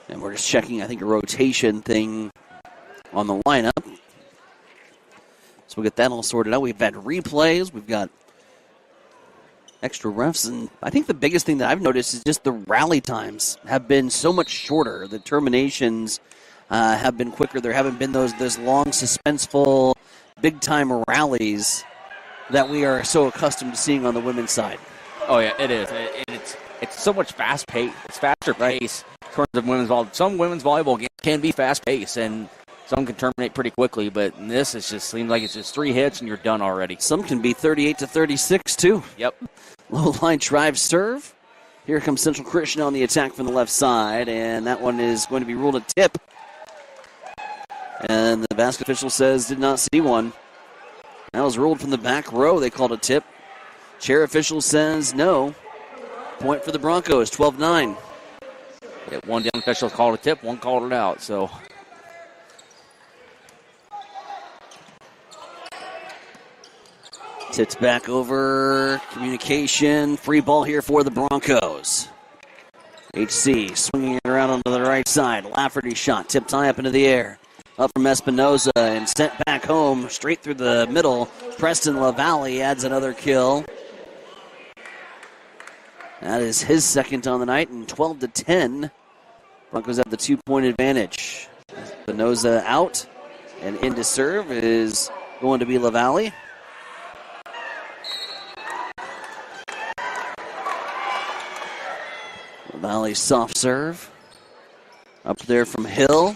And we're just checking, I think, a rotation thing on the lineup. So we'll get that all sorted out. We've had replays. We've got extra refs. And I think the biggest thing that I've noticed is just the rally times have been so much shorter. The terminations have been quicker. There haven't been those long, suspenseful, big-time rallies that we are so accustomed to seeing on the women's side. Oh, yeah, it is. It's so much fast-paced. It's faster pace in terms of women's volleyball. Some women's volleyball games can be fast-paced, and some can terminate pretty quickly, but in this, it just seems like it's just 3 hits and you're done already. Some can be 38-36, too. Yep. Low line drive serve. Here comes Central Christian on the attack from the left side, and that one is going to be ruled a tip. And the basket official says did not see one. That was ruled from the back row. They called a tip. Chair official says no. Point for the Broncos, 12-9. Yeah, one down official called a tip, one called it out, so. Tips back over. Communication. Free ball here for the Broncos. HC swinging it around onto the right side. Lafferty shot. Tipped high up into the air. Up from Espinoza and sent back home straight through the middle. Preston LaValle adds another kill. That is his second on the night, and 12-10. Broncos have the 2-point advantage. Espinoza out, and in to serve is going to be LaValle. LaValle soft serve. Up there from Hill.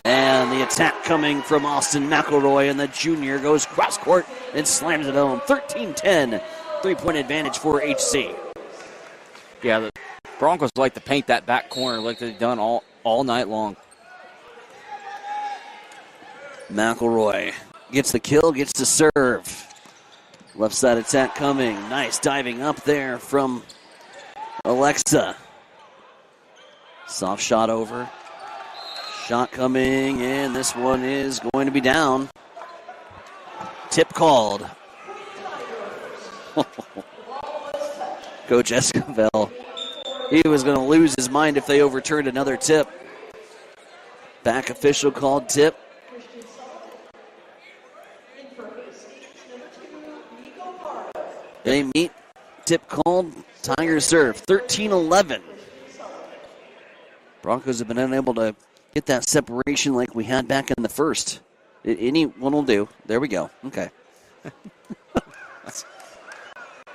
And the attack coming from Austin McElroy, and the junior goes cross court and slams it home. 13-10, 3-point advantage for HC. Yeah, the Broncos like to paint that back corner like they've done all night long. McElroy gets the kill, gets to serve. Left side attack coming. Nice diving up there from Alexa. Soft shot over. Shot coming, and this one is going to be down. Tip called. Coach Esquivel, he was going to lose his mind if they overturned another tip. Back official called tip. They meet. Tip called. Tigers serve. 13-11. Broncos have been unable to get that separation like we had back in the first. Anyone will do. There we go. Okay.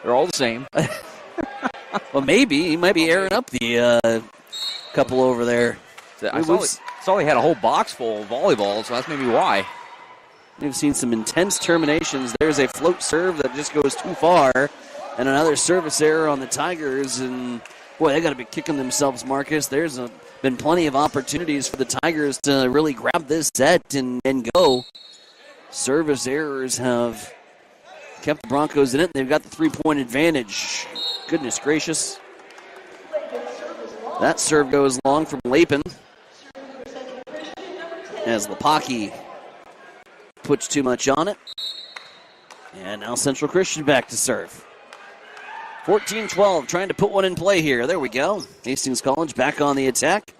They're all the same. Well, maybe. He might be airing up the couple over there. I saw he had a whole box full of volleyball, so that's maybe why. We've seen some intense terminations. There's a float serve that just goes too far, and another service error on the Tigers. And, boy, they got to be kicking themselves, Marcus. There's been plenty of opportunities for the Tigers to really grab this set and go. Service errors have kept the Broncos in it. They've got the 3-point advantage. Goodness gracious. That serve goes long from Lapin, as Lepaki puts too much on it. And now Central Christian back to serve. 14-12, trying to put one in play here. There we go. Hastings College back on the attack.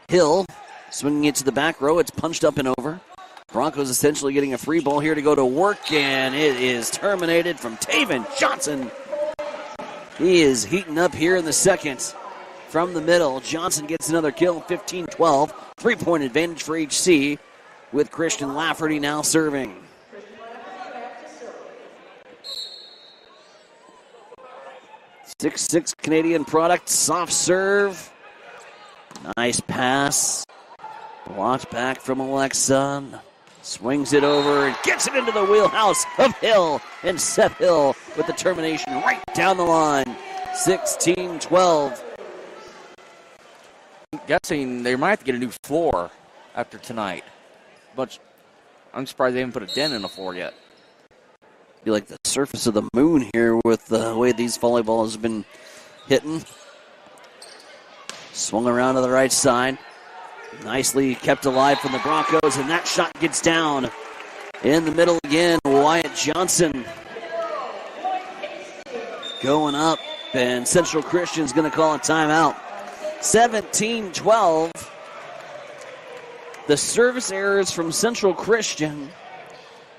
Hill swinging it to the back row. It's punched up and over. Broncos essentially getting a free ball here to go to work, and it is terminated from Taven Johnson. He is heating up here in the second from the middle. Johnson gets another kill, 15-12. 3-point advantage for HC with Christian Lafferty now serving. .66 Canadian product, soft serve. Nice pass. Blocked back from Alexa. Swings it over and gets it into the wheelhouse of Hill. And Seth Hill with the termination right down the line. 16-12. I'm guessing they might have to get a new floor after tonight. But I'm surprised they haven't put a dent in the floor yet. Be like the surface of the moon here with the way these volleyballs have been hitting. Swung around to the right side. Nicely kept alive from the Broncos, and that shot gets down. In the middle again, Wyatt Johnson going up, and Central Christian's going to call a timeout. 17-12. The service errors from Central Christian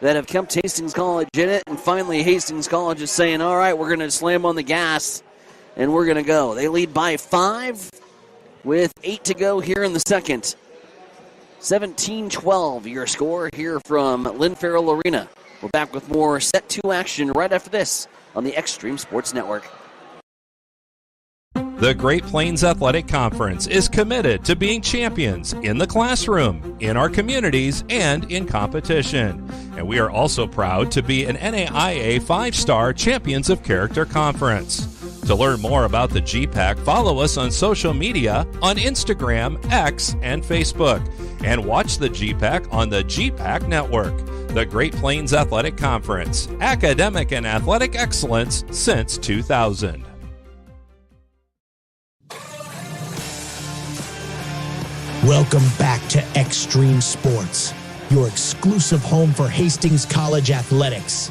that have kept Hastings College in it, and finally Hastings College is saying, all right, we're going to slam on the gas, and we're going to go. They lead by 5 with 8 to go here in the second. 17-12, your score here from Lynn Farrell Arena. We're back with more Set 2 action right after this on the Extreme Sports Network. The Great Plains Athletic Conference is committed to being champions in the classroom, in our communities, and in competition. And we are also proud to be an NAIA 5-star Champions of Character Conference. To learn more about the GPAC, follow us on social media on Instagram, X, and Facebook. And watch the GPAC on the GPAC Network. The Great Plains Athletic Conference, academic and athletic excellence since 2000. Welcome back to Extreme Sports, your exclusive home for Hastings College athletics.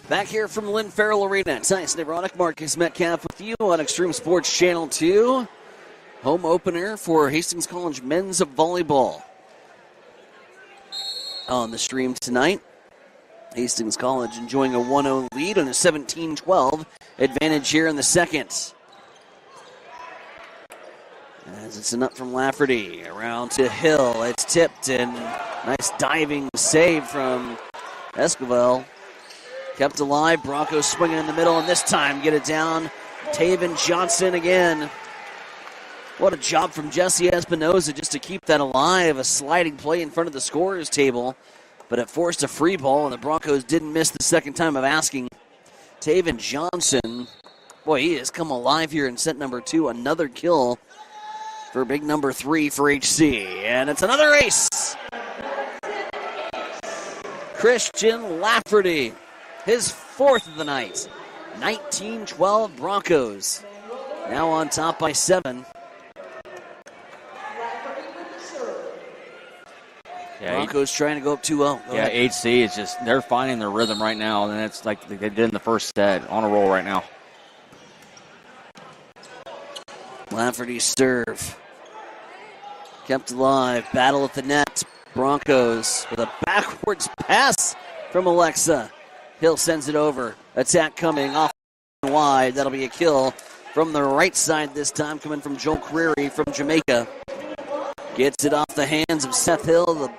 Back here from Lynn Farrell Arena, Tyson Nevronic, Marcus Metcalf with you on Extreme Sports Channel 2. Home opener for Hastings College men's volleyball. On the stream tonight, Hastings College enjoying a 1-0 lead on a 17-12 advantage here in the second. As it's an up from Lafferty, around to Hill. It's tipped, and nice diving save from Esquivel. Kept alive, Broncos swinging in the middle, and this time get it down. Taven Johnson again. What a job from Jesse Espinoza just to keep that alive. A sliding play in front of the scorer's table, but it forced a free ball, and the Broncos didn't miss the second time of asking. Taven Johnson, boy, he has come alive here in set number 2. Another kill for big number 3 for HC, and it's another ace. Christian Lafferty, his 4th of the night. 19-12 Broncos, now on top by 7. Yeah, Broncos trying to go up 2-0. Yeah, HC is just, they're finding their rhythm right now, and it's like they did in the first set. On a roll right now. Lafferty's serve. Kept alive. Battle at the net. Broncos with a backwards pass from Alexa. Hill sends it over. Attack coming off wide. That'll be a kill from the right side this time, coming from Joel Creary from Jamaica. Gets it off the hands of Seth Hill. The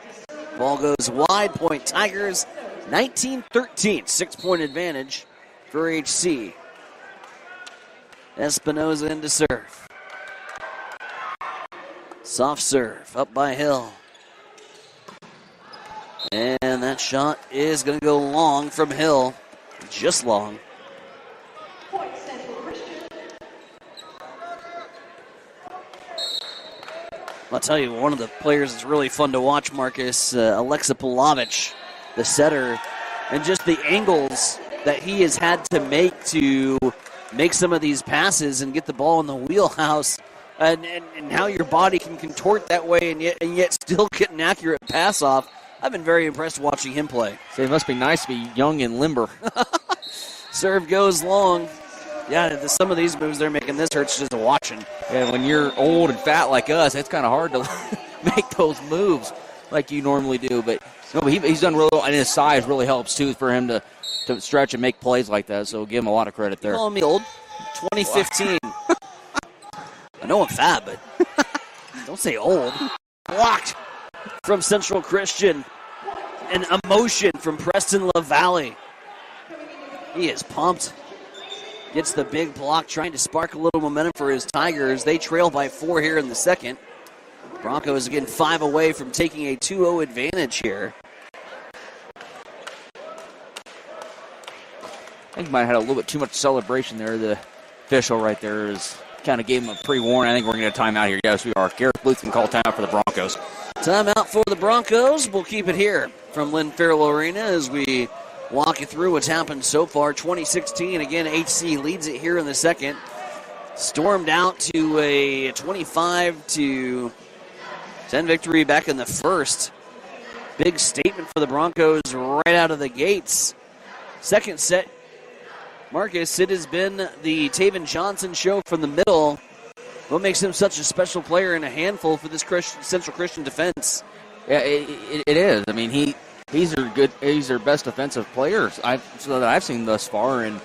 ball goes wide. Point Tigers. 19-13. 6-point advantage for HC. Espinoza in to serve. Soft serve up by Hill. And that shot is going to go long from Hill. Just long. I'll tell you, one of the players that's really fun to watch, Marcus, Alexa Palovich, the setter, and just the angles that he has had to make some of these passes and get the ball in the wheelhouse, and how your body can contort that way and yet still get an accurate pass off. I've been very impressed watching him play. So it must be nice to be young and limber. Serve goes long. Yeah, some of these moves they're making, this hurts just watching. Yeah, when you're old and fat like us, it's kind of hard to make those moves like you normally do. But he's done really well, and his size really helps, too, for him to stretch and make plays like that. So give him a lot of credit there. You calling me old? 2015. I know I'm fat, but don't say old. Blocked from Central Christian. An emotion from Preston LaValle. He is pumped. Gets the big block, trying to spark a little momentum for his Tigers. They trail by 4 here in the second. Broncos again 5 away from taking a 2-0 advantage here. I think he might have had a little bit too much celebration there. The official right there is kind of gave him a pre-warning. I think we're going to get a timeout here. Yes, we are. Garrett Bluth can call timeout for the Broncos. Timeout for the Broncos. We'll keep it here from Lynn Farrell Arena as we walk you through what's happened so far. 2016, again, HC leads it here in the second. Stormed out to a 25-10 victory back in the first. Big statement for the Broncos right out of the gates. Second set, Marcus, it has been the Taven Johnson show from the middle. What makes him such a special player and a handful for this Central Christian defense? Yeah, it is. I mean, he's their best defensive player that I've seen thus far, and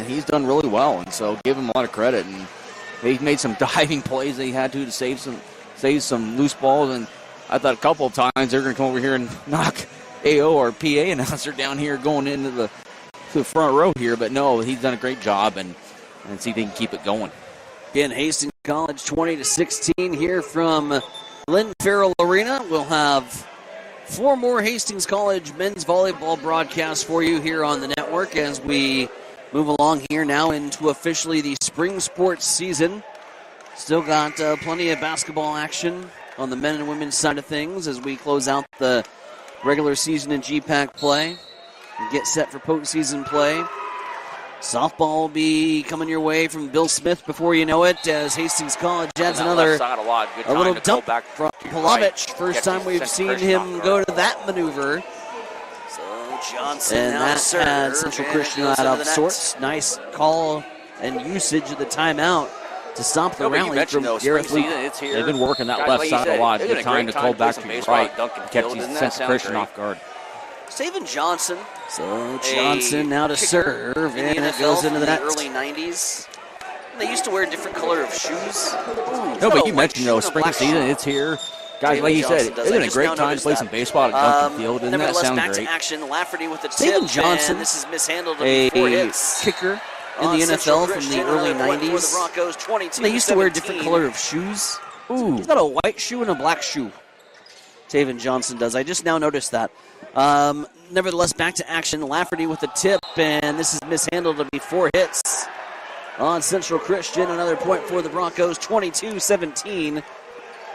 he's done really well. And so give him a lot of credit. And he made some diving plays that he had to save some loose balls. And I thought a couple of times they're going to come over here and knock AO or PA announcer down here going into the front row here. But no, he's done a great job, and see if they can keep it going. Again, Hastings College 20-16 here from Lynn Farrell Arena. We'll have 4 more Hastings College men's volleyball broadcasts for you here on the network as we move along here now into officially the spring sports season. Still got plenty of basketball action on the men and women's side of things as we close out the regular season in GPAC play and get set for postseason play. Softball will be coming your way from Bill Smith before you know it as Hastings College adds another a little dump back from Palovich. First time we've seen him go to that maneuver. So Johnson and now that serve, had Central Christian out of sorts. Nice call and usage of the timeout to stop the rally from Garrett Luke. They've been working that left side a lot. Good time to call back to the right. Kept Central Christian off guard. Taven Johnson. So Johnson now to serve, and it goes into the net. Early 90s. They used to wear a different color of shoes. No, but you mentioned, spring season, it's here. Guys, like you said, it's been a great time to play some baseball at Duncan Field. Doesn't that sound back great? To action, Lafferty with the tip. Johnson, this is mishandled a before hits. kicker in the NFL from the early 90s. They used to wear a different color of shoes. Ooh. He's got a white shoe and a black shoe. Taven Johnson does. I just now noticed that. Nevertheless, back to action. Lafferty with the tip, and this is mishandled to be 4 hits on Central Christian. Another point for the Broncos, 22-17.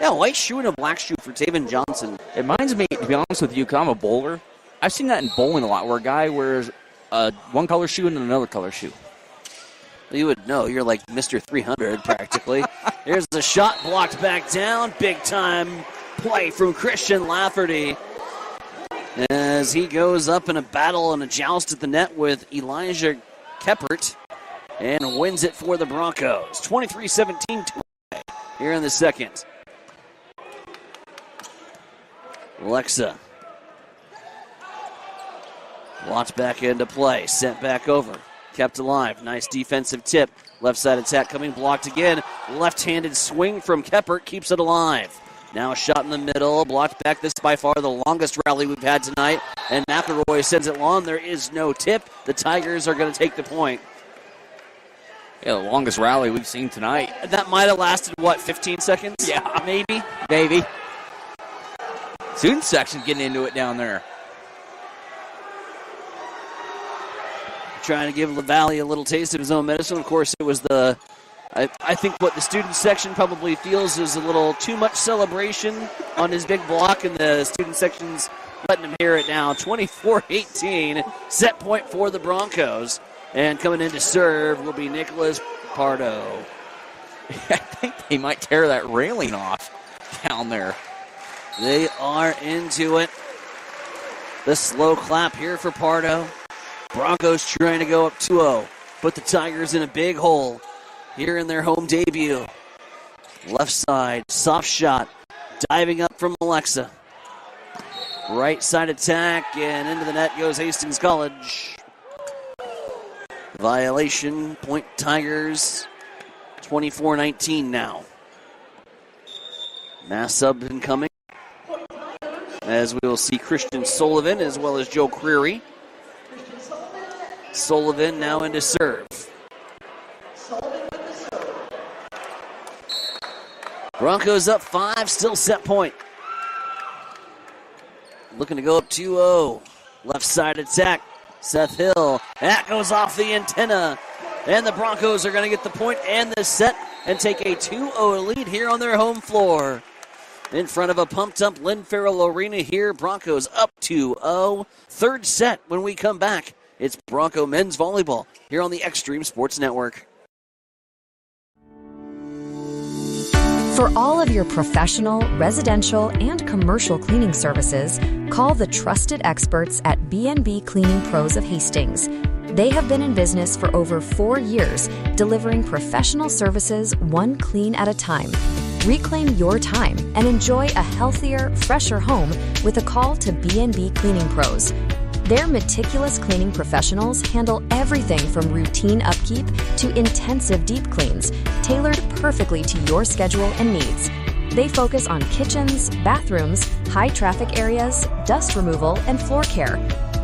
Yeah, white shoe and a black shoe for Taven Johnson. It reminds me, to be honest with you, because I'm a bowler, I've seen that in bowling a lot, where a guy wears one color shoe and another color shoe. You would know. You're like Mr. 300, practically. Here's the shot blocked back down. Big-time play from Christian Lafferty as he goes up in a battle and a joust at the net with Elijah Keppert and wins it for the Broncos. 23-17 here in the second. Alexa. Launched back into play. Sent back over. Kept alive. Nice defensive tip. Left side attack coming. Blocked again. Left-handed swing from Keppert. Keeps it alive. Now a shot in the middle. Blocked back. This is by far the longest rally we've had tonight. And McElroy sends it long. There is no tip. The Tigers are going to take the point. Yeah, the longest rally we've seen tonight. That might have lasted, 15 seconds? Yeah. Maybe. Student section getting into it down there. Trying to give LaValle a little taste of his own medicine. Of course, it was I think what the student section probably feels is a little too much celebration on his big block, and the student section's letting him hear it now. 24-18, set point for the Broncos. And coming in to serve will be Nicholas Pardo. I think they might tear that railing off down there. They are into it. The slow clap here for Pardo. Broncos trying to go up 2-0. Put the Tigers in a big hole here in their home debut. Left side, soft shot. Diving up from Alexa. Right side attack, and into the net goes Hastings College. Violation, point Tigers. 24-19 now. Mass sub incoming, as we will see Christian Sullivan as well as Joe Creary. Sullivan now into serve. Broncos up 5, still set point. Looking to go up 2-0. Left side attack. Seth Hill. That goes off the antenna. And the Broncos are going to get the point and the set and take a 2-0 lead here on their home floor. In front of a pumped-up Lynn Farrell Arena here. Broncos up 2-0. Third set when we come back. It's Bronco men's volleyball here on the Extreme Sports Network. For all of your professional, residential, and commercial cleaning services, call the trusted experts at B&B Cleaning Pros of Hastings. They have been in business for over 4 years, delivering professional services one clean at a time. Reclaim your time and enjoy a healthier, fresher home with a call to B&B Cleaning Pros. Their meticulous cleaning professionals handle everything from routine upkeep to intensive deep cleans, tailored perfectly to your schedule and needs. They focus on kitchens, bathrooms, high traffic areas, dust removal, and floor care.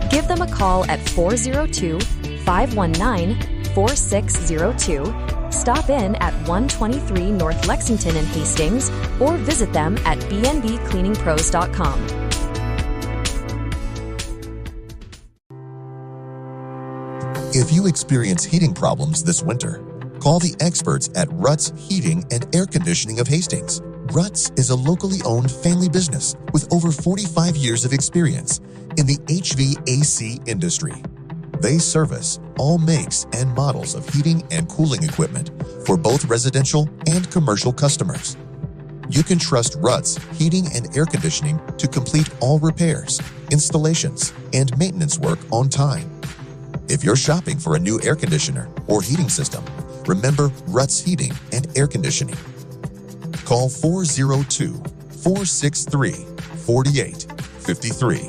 Give them a call at 402-519-4602. Stop in at 123 North Lexington in Hastings or visit them at bnbcleaningpros.com. If you experience heating problems this winter, call the experts at Ruts Heating and Air Conditioning of Hastings. Ruts is a locally owned family business with over 45 years of experience in the HVAC industry. They service all makes and models of heating and cooling equipment for both residential and commercial customers. You can trust Ruts Heating and Air Conditioning to complete all repairs, installations, and maintenance work on time. If you're shopping for a new air conditioner or heating system, remember Ruts Heating and Air Conditioning. Call 402-463-4853.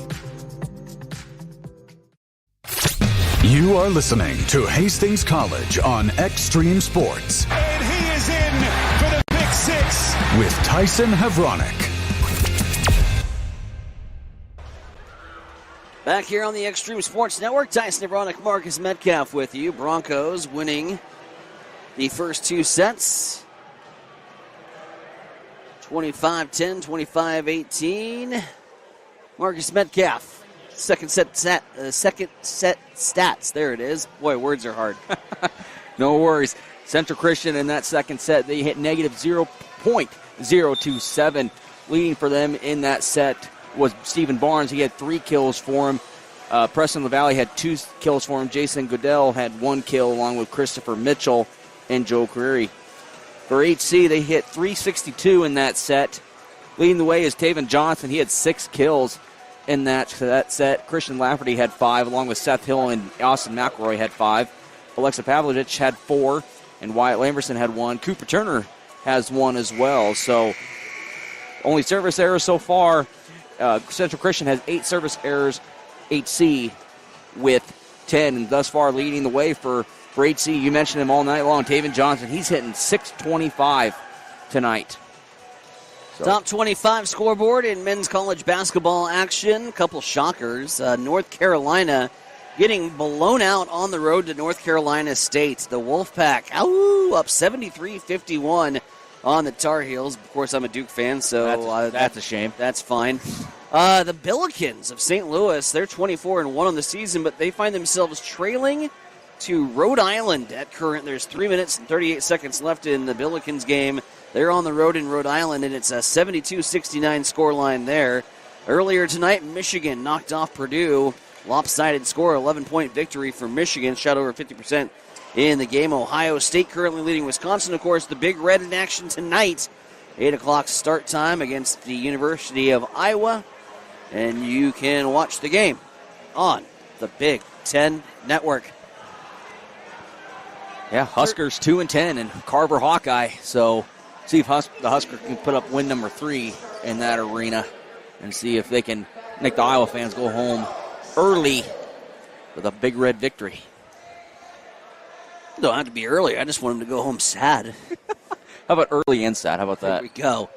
You are listening to Hastings College on Extreme Sports. And he is in for the pick six. With Tyson Havronik. Back here on the Extreme Sports Network, Tyson Nevronik, Marcus Metcalf with you. Broncos winning the first two sets. 25-10, 25-18. Marcus Metcalf, second set stats. There it is. Boy, words are hard. No worries. Central Christian in that second set, they hit negative 0.027. Leading for them in that set was Stephen Barnes. He had 3 kills for him. Preston LaValle had 2 kills for him. Jason Goodell had 1 kill along with Christopher Mitchell and Joe Creary. For HC, they hit 362 in that set. Leading the way is Taven Johnson. He had 6 kills in that set. Christian Lafferty had 5, along with Seth Hill and Austin McElroy had 5. Alexa Pavlovich had 4, and Wyatt Lamberson had 1. Cooper Turner has 1 as well. So only service errors so far. Central Christian has 8 service errors. HC with 10, and thus far leading the way for HC. You mentioned him all night long. Taven Johnson, he's hitting 625 tonight. So. Top 25 scoreboard in men's college basketball action. Couple shockers. North Carolina getting blown out on the road to North Carolina State. The Wolfpack, up 73-51 on the Tar Heels. Of course, I'm a Duke fan, so that's a shame. That's fine. The Billikens of St. Louis, they're 24-1 on the season, but they find themselves trailing to Rhode Island at current. There's 3 minutes and 38 seconds left in the Billikens game. They're on the road in Rhode Island, and it's a 72-69 scoreline there. Earlier tonight, Michigan knocked off Purdue. Lopsided score, 11-point victory for Michigan, shot over 50% in the game. Ohio State currently leading Wisconsin. Of course, the Big Red in action tonight. 8 o'clock start time against the University of Iowa. And you can watch the game on the Big Ten Network. Yeah, Huskers 2-10 and Carver Hawkeye. So see if the Huskers can put up win number 3 in that arena and see if they can make the Iowa fans go home early with a Big Red victory. Don't have to be early. I just want them to go home sad. How about early and sad? How about that? There we go.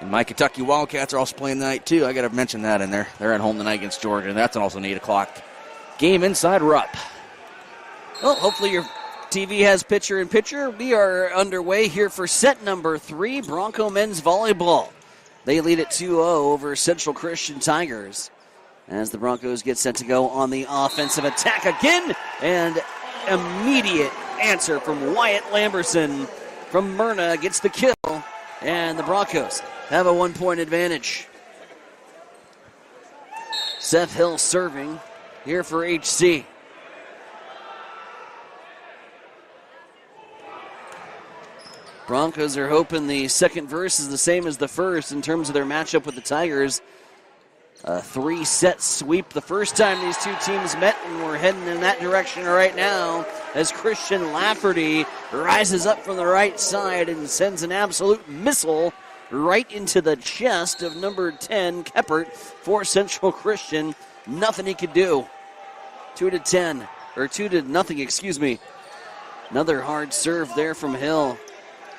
And my Kentucky Wildcats are also playing tonight, too. I got to mention that in there. They're at home tonight against Georgia, and that's also an 8 o'clock game inside Rupp. Well, hopefully your TV has picture-in-picture. We are underway here for set number 3, Bronco men's volleyball. They lead at 2-0 over Central Christian Tigers as the Broncos get set to go on the offensive attack again. And immediate answer from Wyatt Lamberson from Myrna gets the kill. And the Broncos have a 1-point advantage. Seth Hill serving here for HC. Broncos are hoping the second verse is the same as the first in terms of their matchup with the Tigers. A 3-set sweep the first time these two teams met, and we're heading in that direction right now as Christian Lafferty rises up from the right side and sends an absolute missile right into the chest of number 10, Keppert, for Central Christian. Nothing he could do. 2-10, or 2-0, excuse me. Another hard serve there from Hill.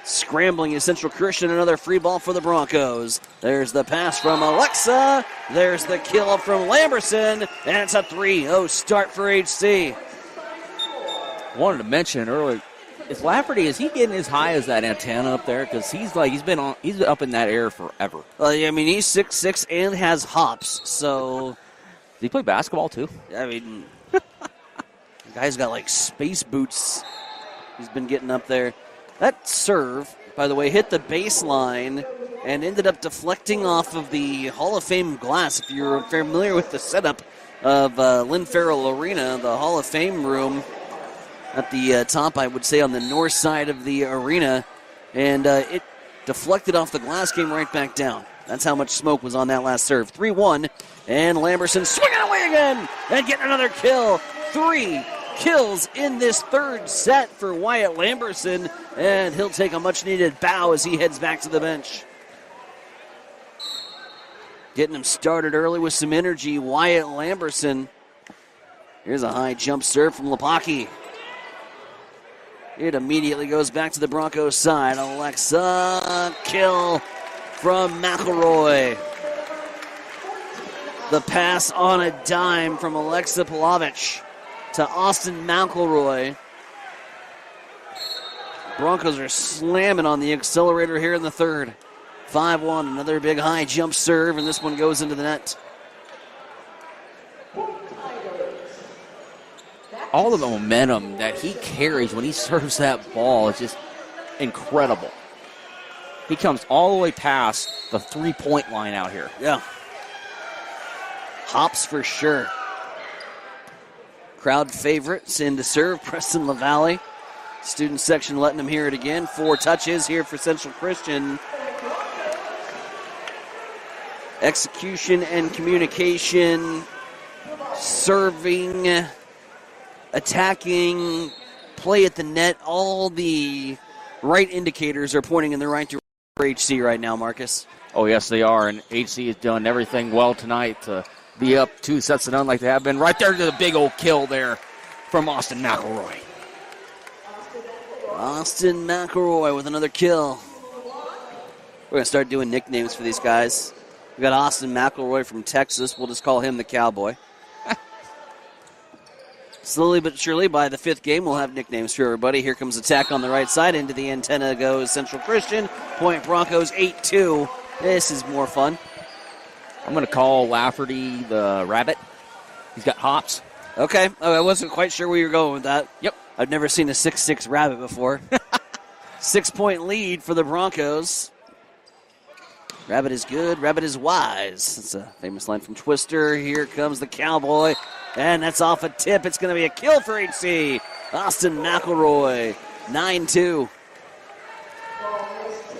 Scrambling is Central Christian, another free ball for the Broncos. There's the pass from Alexa. There's the kill from Lamberson, and it's a 3-0 start for HC. Wanted to mention earlier, is Lafferty, is he getting as high as that antenna up there? Because he's up in that air forever. I mean, he's 6'6" and has hops, so. Does he play basketball too? I mean, the guy's got like space boots. He's been getting up there. That serve, by the way, hit the baseline and ended up deflecting off of the Hall of Fame glass. If you're familiar with the setup of Lynn Farrell Arena, the Hall of Fame room at the top, I would say, on the north side of the arena, and it deflected off the glass, came right back down. That's how much smoke was on that last serve. 3-1, and Lamberson swinging away again and getting another kill. 3 kills in this third set for Wyatt Lamberson, and he'll take a much-needed bow as he heads back to the bench. Getting him started early with some energy, Wyatt Lamberson. Here's a high jump serve from Lepaki. It immediately goes back to the Broncos side. Alexa, kill from McElroy. The pass on a dime from Alexa Palovich to Austin McElroy. Broncos are slamming on the accelerator here in the third. 5-1, another big high jump serve, and this one goes into the net. All of the momentum that he carries when he serves that ball is just incredible. He comes all the way past the 3-point line out here. Yeah. Hops for sure. Crowd favorites in to serve, Preston LaValle. Student section letting him hear it again. 4 touches here for Central Christian. Execution and communication, serving, attacking, play at the net, all the right indicators are pointing in the right direction for HC right now, Marcus. Oh, yes, they are, and HC has done everything well tonight to be up 2 sets to none like they have been. Right there to the big old kill there from Austin McElroy. Austin McElroy with another kill. We're going to start doing nicknames for these guys. We got Austin McElroy from Texas. We'll just call him the Cowboy. Slowly but surely, by the 5th game, we'll have nicknames for everybody. Here comes attack on the right side. Into the antenna goes Central Christian. Point Broncos 8-2. This is more fun. I'm going to call Lafferty the Rabbit. He's got hops. Okay. I wasn't quite sure where you were going with that. Yep. I've never seen a 6'6" Rabbit before. 6-point lead for the Broncos. Rabbit is good, Rabbit is wise. That's a famous line from Twister. Here comes the Cowboy, and that's off a tip. It's going to be a kill for HC. Austin McElroy, 9-2.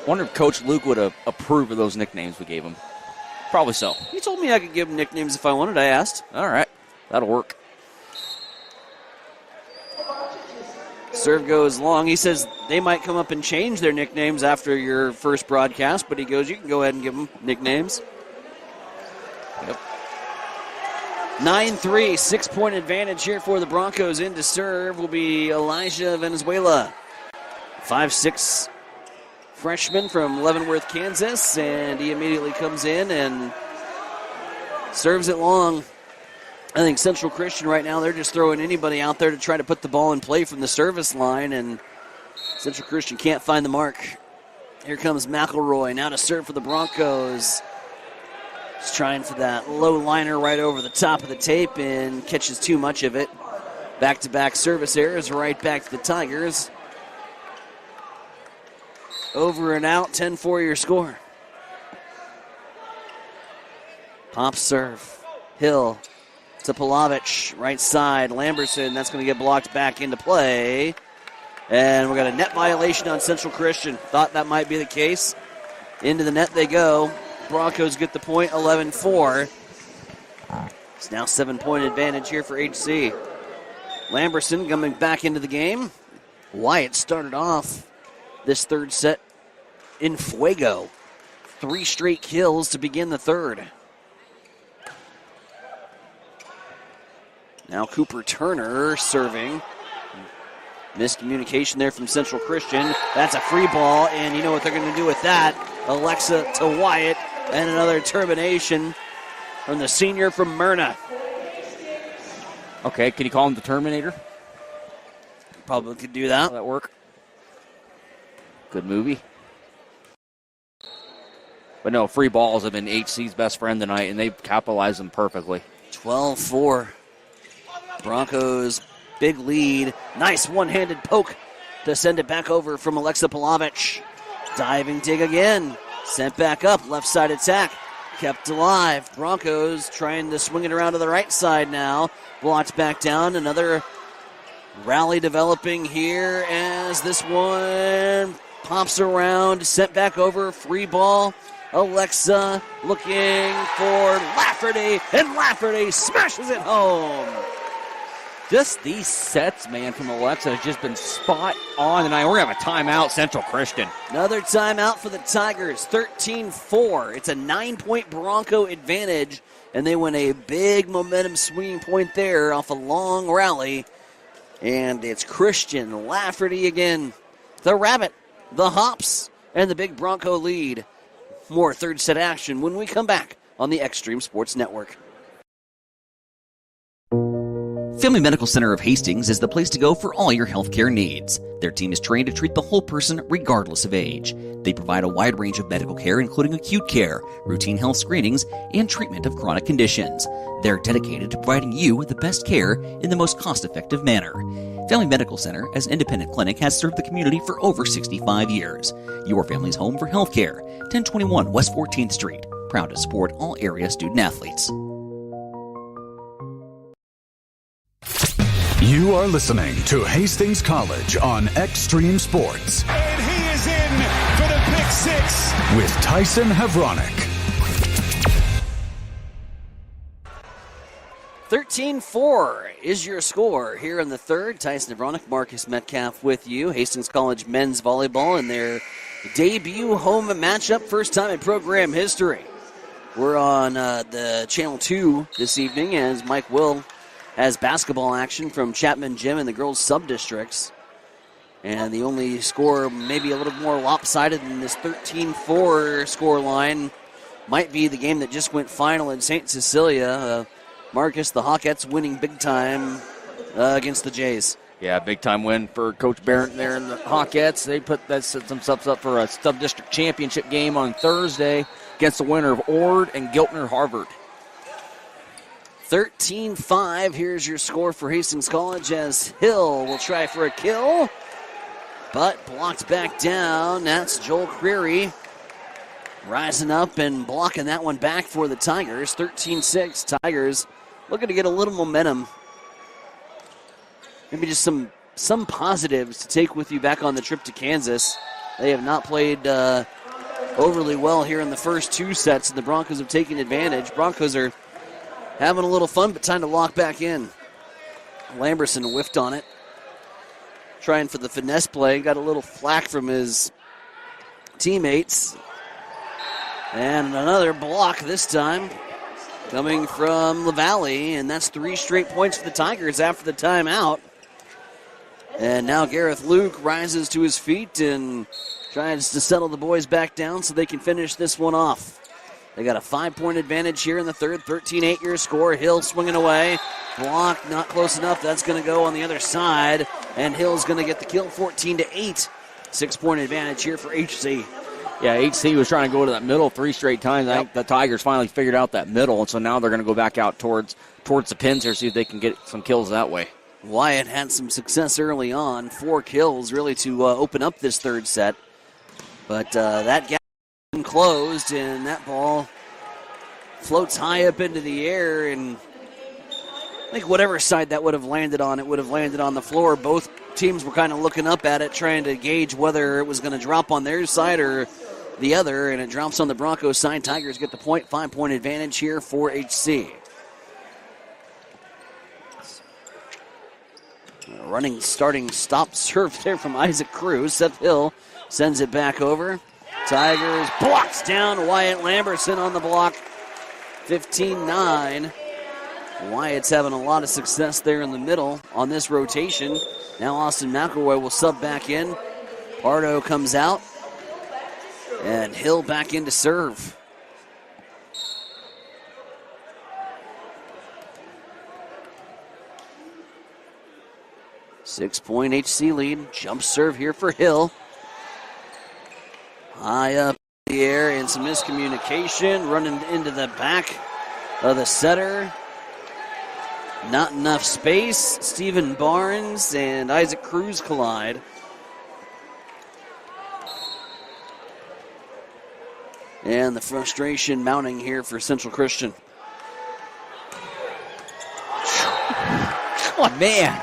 Wonder if Coach Luke would approve of those nicknames we gave him. Probably so. He told me I could give him nicknames if I wanted. I asked. All right, that'll work. Serve goes long. He says they might come up and change their nicknames after your first broadcast, but he goes, you can go ahead and give them nicknames. Yep. 9-3, 6-point advantage here for the Broncos. In to serve will be Elijah Venezuela. 5'6" freshman from Leavenworth, Kansas, and he immediately comes in and serves it long. I think Central Christian right now, they're just throwing anybody out there to try to put the ball in play from the service line, and Central Christian can't find the mark. Here comes McElroy now to serve for the Broncos. He's trying for that low liner right over the top of the tape and catches too much of it. Back-to-back service errors right back to the Tigers. Over and out, 10-4 your score. Pop serve. Hill to Palovich, right side. Lamberson, that's going to get blocked back into play. And we got a net violation on Central Christian. Thought that might be the case. Into the net they go. Broncos get the point, 11-4. It's now 7-point advantage here for HC. Lamberson coming back into the game. Wyatt started off this third set in fuego. 3 straight kills to begin the third. Now Cooper Turner serving. Miscommunication there from Central Christian. That's a free ball, and you know what they're going to do with that. Alexa to Wyatt, and another termination from the senior from Myrna. Okay, can you call him the Terminator? Probably could do that. Will that work? Good movie. But no, free balls have been HC's best friend tonight, and they've capitalized them perfectly. 12-4. Broncos, big lead. Nice one-handed poke to send it back over from Alexa Palovich. Diving dig again. Sent back up. Left side attack. Kept alive. Broncos trying to swing it around to the right side now. Blocked back down. Another rally developing here as this one pops around. Sent back over. Free ball. Alexa looking for Lafferty. And Lafferty smashes it home. Just these sets, man, from Alexa has just been spot on tonight. We're going to have a timeout, Central Christian. Another timeout for the Tigers, 13-4. It's a 9-point Bronco advantage, and they win a big momentum swinging point there off a long rally. And it's Christian Lafferty again. The Rabbit, the Hops, and the big Bronco lead. More third set action when we come back on the Extreme Sports Network. Family Medical Center of Hastings is the place to go for all your healthcare needs. Their team is trained to treat the whole person regardless of age. They provide a wide range of medical care, including acute care, routine health screenings, and treatment of chronic conditions. They're dedicated to providing you with the best care in the most cost-effective manner. Family Medical Center, as an independent clinic, has served the community for over 65 years. Your family's home for healthcare. 1021 West 14th Street. Proud to support all area student-athletes. You are listening to Hastings College on Extreme Sports. And he is in for the pick six. With Tyson Havronik. 13-4 is your score here in the third. Tyson Havronik, Marcus Metcalf with you. Hastings College men's volleyball in their debut home matchup, first time in program history. We're on the Channel 2 this evening as Mike Will has basketball action from Chapman Gym in the girls' sub-districts. And the only score maybe a little more lopsided than this 13-4 score line might be the game that just went final in St. Cecilia. Marcus, the Hawkettes winning big time against the Jays. Yeah, big time win for Coach Barrett there in the Hawkettes. They set themselves up for a sub-district championship game on Thursday against the winner of Ord and Giltner Harvard. 13-5, here's your score for Hastings College as Hill will try for a kill, but blocked back down. That's Joel Creary rising up and blocking that one back for the Tigers. 13-6, Tigers looking to get a little momentum. Maybe just some positives to take with you back on the trip to Kansas. They have not played overly well here in the first two sets, and the Broncos have taken advantage. Broncos are having a little fun, but time to lock back in. Lamberson whiffed on it. Trying for the finesse play. Got a little flack from his teammates. And another block this time coming from LaValle. And that's 3 straight points for the Tigers after the timeout. And now Gareth Luke rises to his feet and tries to settle the boys back down so they can finish this one off. They got a 5-point advantage here in the third. 13-8 your score. Hill swinging away. Block, not close enough. That's going to go on the other side. And Hill's going to get the kill, 14-8. 6-point advantage here for HC. Yeah, HC was trying to go to that middle 3 straight times. I think the Tigers finally figured out that middle, and so now they're going to go back out towards the pins here, see if they can get some kills that way. Wyatt had some success early on. 4 kills really to open up this third set. But that gap closed, and that ball floats high up into the air, and I think whatever side that would have landed on, it would have landed on the floor. Both teams were kind of looking up at it, trying to gauge whether it was going to drop on their side or the other, and it drops on the Broncos side. Tigers get the point. 5-point advantage here for HC. Running, starting, stop serve there from Isaac Cruz. Seth Hill sends it back over. Tigers blocks down Wyatt Lamberson on the block. 15-9. Wyatt's having a lot of success there in the middle on this rotation. Now Austin McElroy will sub back in. Pardo comes out. And Hill back in to serve. Six-point HC lead. Jump serve here for Hill. High up in the air and some miscommunication. Running into the back of the setter. Not enough space. Stephen Barnes and Isaac Cruz collide. And the frustration mounting here for Central Christian. Oh, man.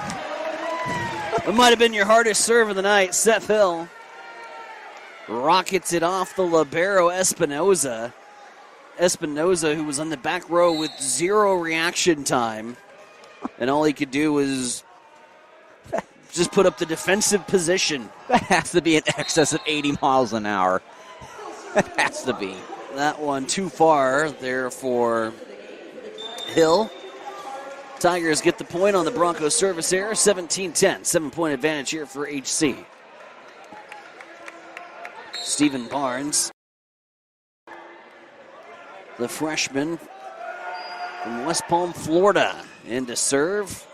It might have been your hardest serve of the night. Seth Hill rockets it off the libero Espinoza. Espinoza, who was on the back row with 0 reaction time. And all he could do was just put up the defensive position. That has to be in excess of 80 miles an hour. That has to be. That one too far there for Hill. Tigers get the point on the Broncos service error. 17-10. 7-point advantage here for HC. Stephen Barnes, the freshman from West Palm, Florida, in to serve.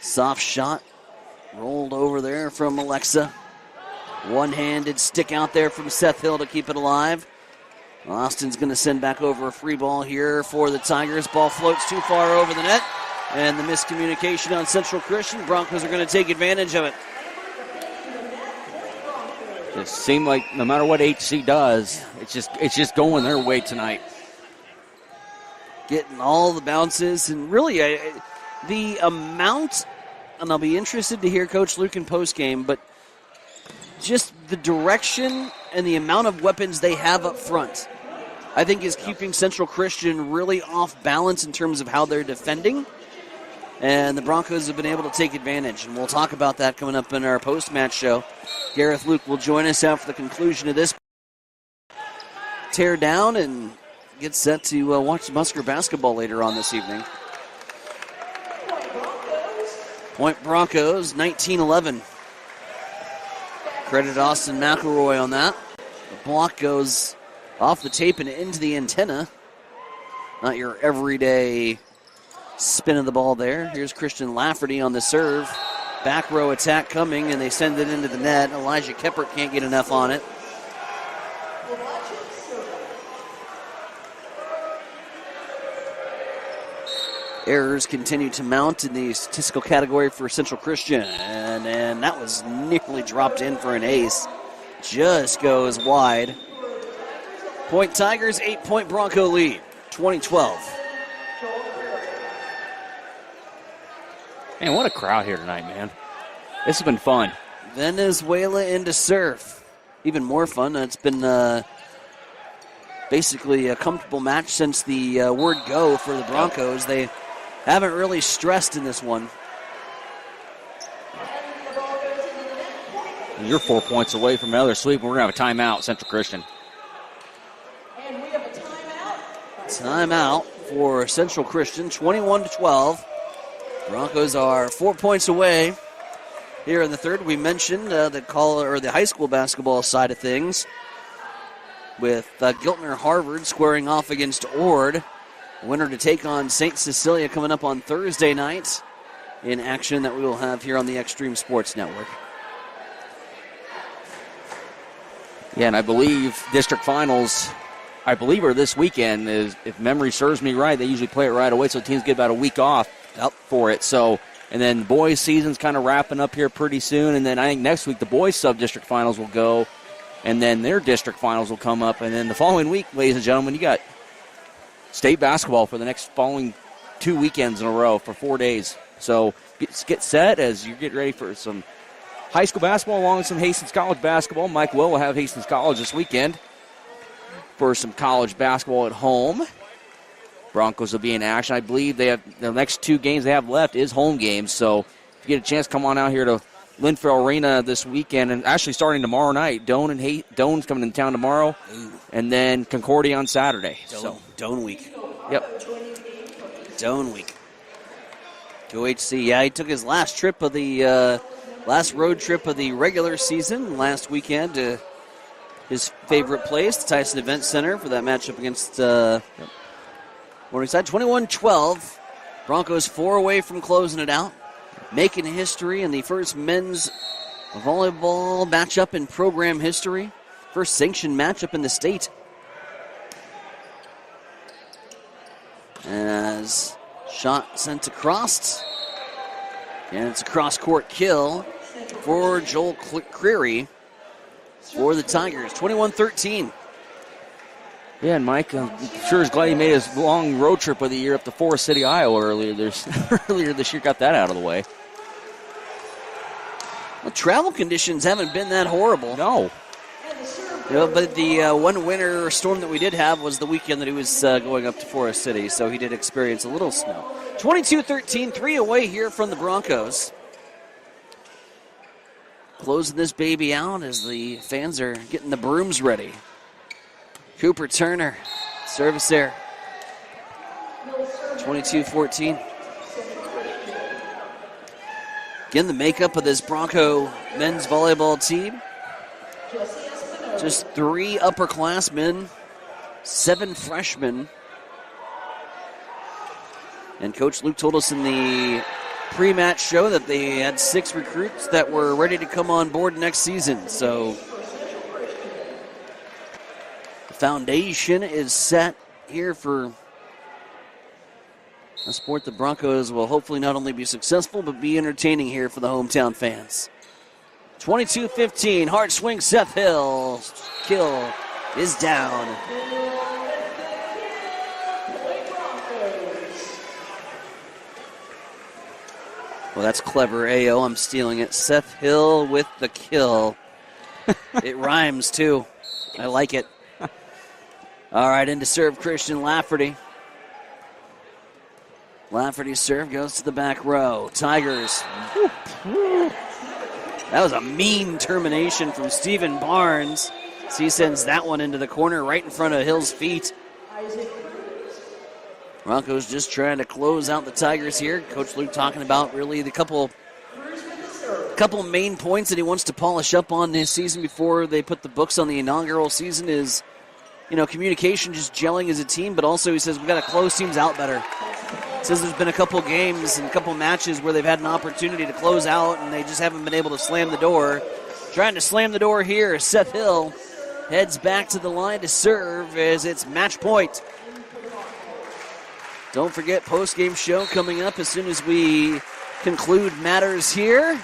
Soft shot rolled over there from Alexa. One-handed stick out there from Seth Hill to keep it alive. Austin's going to send back over a free ball here for the Tigers. Ball floats too far over the net. And the miscommunication on Central Christian. Broncos are going to take advantage of it. It seemed like no matter what HC does, it's just going their way tonight. Getting all the bounces, and really the amount, and I'll be interested to hear Coach Luke in postgame, but just the direction and the amount of weapons they have up front, I think is keeping Central Christian really off balance in terms of how they're defending. And the Broncos have been able to take advantage. And we'll talk about that coming up in our post-match show. Gareth Luke will join us after the conclusion of this tear down and get set to watch Musker basketball later on this evening. Point Broncos, 19-11. Credit Austin McElroy on that. The block goes off the tape and into the antenna. Not your everyday spin of the ball there. Here's Christian Lafferty on the serve. Back row attack coming, and they send it into the net. Elijah Keppert can't get enough on it. Errors continue to mount in the statistical category for Central Christian. And that was nearly dropped in for an ace. Just goes wide. Point Tigers, 8-point Bronco lead, 2012. Man, what a crowd here tonight, man. This has been fun. Venezuela into serve. Even more fun. It's been basically a comfortable match since the word go for the Broncos. They haven't really stressed in this one. You're 4 points away from another sweep, and we're going to have a timeout, Central Christian. Timeout for Central Christian, 21-12. Broncos are 4 points away here in the third. We mentioned the high school basketball side of things with Giltner Harvard squaring off against Ord. Winner to take on St. Cecilia coming up on Thursday night in action that we will have here on the Extreme Sports Network. Yeah, and I believe district finals, are this weekend. If memory serves me right, they usually play it right away, so teams get about a week off for it. So, and then boys' season's kind of wrapping up here pretty soon, and then I think next week the boys' sub-district finals will go, and then their district finals will come up, and then the following week, ladies and gentlemen, you got state basketball for the next following 2 weekends in a row for 4 days. So get set as you get ready for some high school basketball along with some Hastings College basketball. Mike will have Hastings College this weekend for some college basketball at home. Broncos will be in action. I believe they have the next 2 games they have left is home games. So if you get a chance, come on out here to Linfield Arena this weekend, and actually starting tomorrow night. Doan's coming into town tomorrow. Ooh. And then Concordia on Saturday. Doan week. Yep. Doan week. Go HC. Yeah, he took his last trip of the last road trip of the regular season last weekend to his favorite place, the Tyson Event Center, for that matchup against Morningside. 21-12. Broncos 4 away from closing it out, making history in the first men's volleyball matchup in program history, first sanctioned matchup in the state. As shot sent across, and it's a cross-court kill for Joel Creary for the Tigers. 21-13. Yeah, and Mike, I'm sure is glad he made his long road trip of the year up to Forest City, Iowa earlier this year. Got that out of the way. Well, travel conditions haven't been that horrible. No. But the one winter storm that we did have was the weekend that he was going up to Forest City, so he did experience a little snow. 22-13, 3 away here from the Broncos. Closing this baby out as the fans are getting the brooms ready. Cooper Turner, service there. 22-14. Again, the makeup of this Bronco men's volleyball team. Just 3 upperclassmen, 7 freshmen. And Coach Luke told us in the pre-match show that they had 6 recruits that were ready to come on board next season. So the foundation is set here for a sport the Broncos will hopefully not only be successful, but be entertaining here for the hometown fans. 22-15, hard swing, Seth Hill. Kill is down. Well, that's clever, AO. I'm stealing it. Seth Hill with the kill. It rhymes, too. I like it. All right, in to serve Christian Lafferty. Lafferty's serve goes to the back row. Tigers. That was a mean termination from Stephen Barnes. So he sends that one into the corner right in front of Hill's feet. Broncos just trying to close out the Tigers here. Coach Luke talking about really the couple main points that he wants to polish up on this season before they put the books on the inaugural season is, communication, just gelling as a team, but also he says we've got to close teams out better. Says there's been a couple games and a couple matches where they've had an opportunity to close out and they just haven't been able to slam the door. Trying to slam the door here, Seth Hill heads back to the line to serve as it's match point. Don't forget, post-game show coming up as soon as we conclude matters here.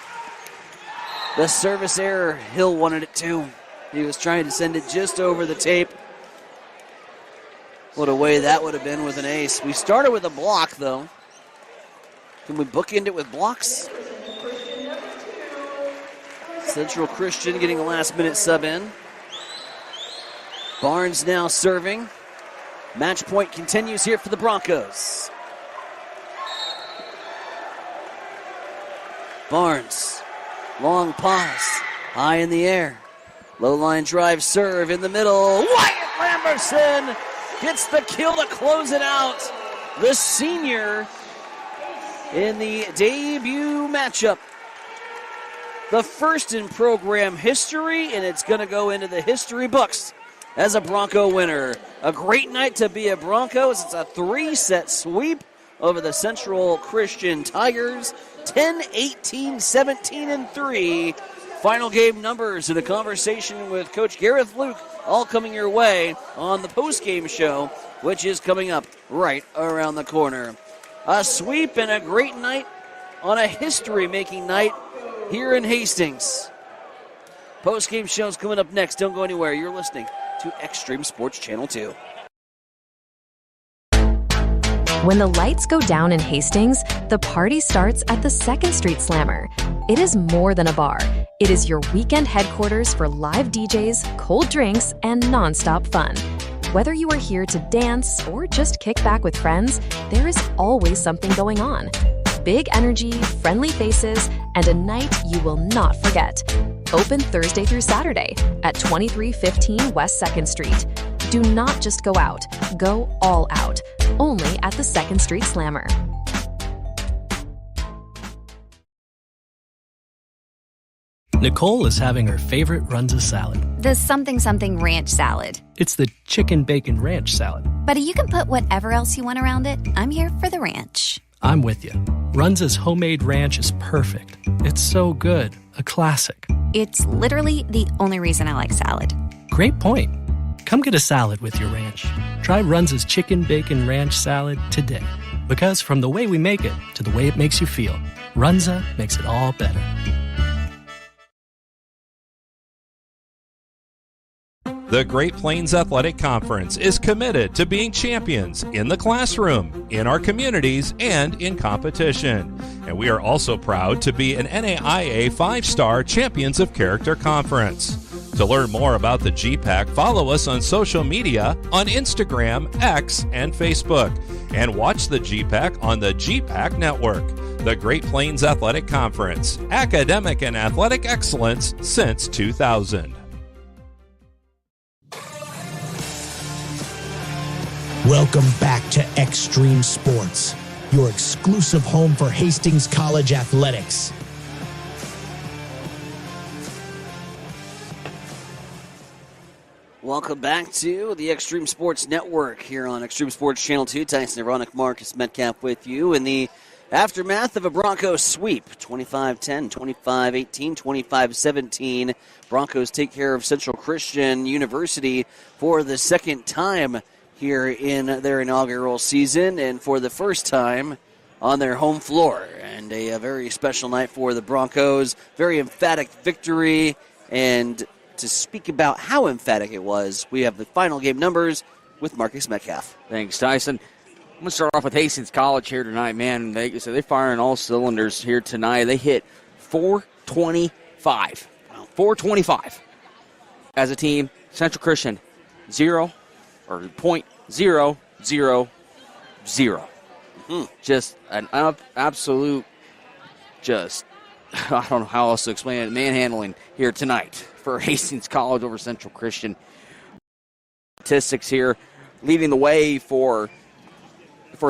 The service error, Hill wanted it too. He was trying to send it just over the tape. What a way that would have been with an ace. We started with a block, though. Can we bookend it with blocks? Central Christian getting a last-minute sub in. Barnes now serving. Match point continues here for the Broncos. Barnes, long pause, high in the air. Low line drive serve in the middle. Wyatt Lamberson gets the kill to close it out. The senior in the debut matchup. The first in program history, and it's going to go into the history books as a Bronco winner. A great night to be a Broncos. It's a 3-set sweep over the Central Christian Tigers. 10-18, 17-3. Final game numbers and a conversation with Coach Gareth Luke all coming your way on the post-game show, which is coming up right around the corner. A sweep and a great night on a history-making night here in Hastings. Post-game show's coming up next. Don't go anywhere. You're listening to Extreme Sports Channel 2. When the lights go down in Hastings, the party starts at the 2nd Street Slammer. It is more than a bar. It is your weekend headquarters for live DJs, cold drinks, and nonstop fun. Whether you are here to dance or just kick back with friends, there is always something going on. Big energy, friendly faces, and a night you will not forget. Open Thursday through Saturday at 2315 West 2nd Street. Do not just go out, go all out. Only at the 2nd Street Slammer. Nicole is having her favorite Runza salad. The something ranch salad. It's the chicken bacon ranch salad. But you can put whatever else you want around it. I'm here for the ranch. I'm with you. Runza's homemade ranch is perfect. It's so good. A classic. It's literally the only reason I like salad. Great point. Come get a salad with your ranch. Try Runza's chicken bacon ranch salad today. Because from the way we make it to the way it makes you feel, Runza makes it all better. The Great Plains Athletic Conference is committed to being champions in the classroom, in our communities, and in competition. And we are also proud to be an NAIA 5-star Champions of Character Conference. To learn more about the GPAC, follow us on social media on Instagram, X, and Facebook. And watch the GPAC on the GPAC Network. The Great Plains Athletic Conference, academic and athletic excellence since 2000. Welcome back to Extreme Sports, your exclusive home for Hastings College athletics. Welcome back to the Extreme Sports Network here on Extreme Sports Channel 2. Tyson Ironic, Marcus Metcalf with you in the Aftermath of a Broncos sweep, 25-10, 25-18, 25-17. Broncos take care of Central Christian University for the second time here in their inaugural season and for the first time on their home floor. And a very special night for the Broncos, very emphatic victory. And to speak about how emphatic it was, we have the final game numbers with Marcus Metcalf. Thanks, Tyson. I'm going to start off with Hastings College here tonight, man. They're firing all cylinders here tonight. They hit 425. 425 as a team. Central Christian, 0.000. Just an absolute, I don't know how else to explain it, manhandling here tonight for Hastings College over Central Christian. Statistics here leading the way for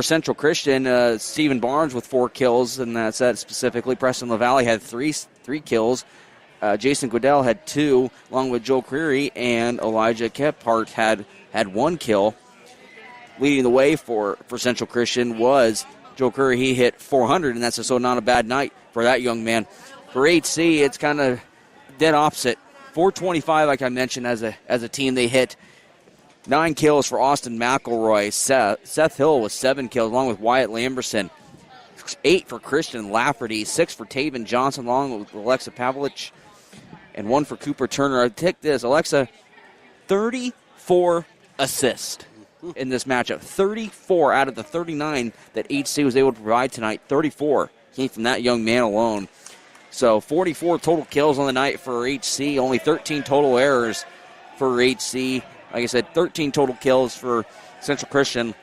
Central Christian, Stephen Barnes with 4 kills, and that's that specifically. Preston LaValle had three kills. Jason Goodell had 2, along with Joe Creary, and Elijah Kephart had 1 kill. Leading the way for Central Christian was Joe Creary. He hit 400, and that's so not a bad night for that young man. For HC, it's kind of dead opposite. 425, like I mentioned, as a team, they hit 9 kills for Austin McElroy. Seth Hill with 7 kills, along with Wyatt Lamberson. 8 for Christian Lafferty. 6 for Taven Johnson, along with Alexa Pavlich. And 1 for Cooper Turner. Take this, Alexa, 34 assists in this matchup. 34 out of the 39 that HC was able to provide tonight. 34 came from that young man alone. So 44 total kills on the night for HC. Only 13 total errors for HC. Like I said, 13 total kills for Central Christian,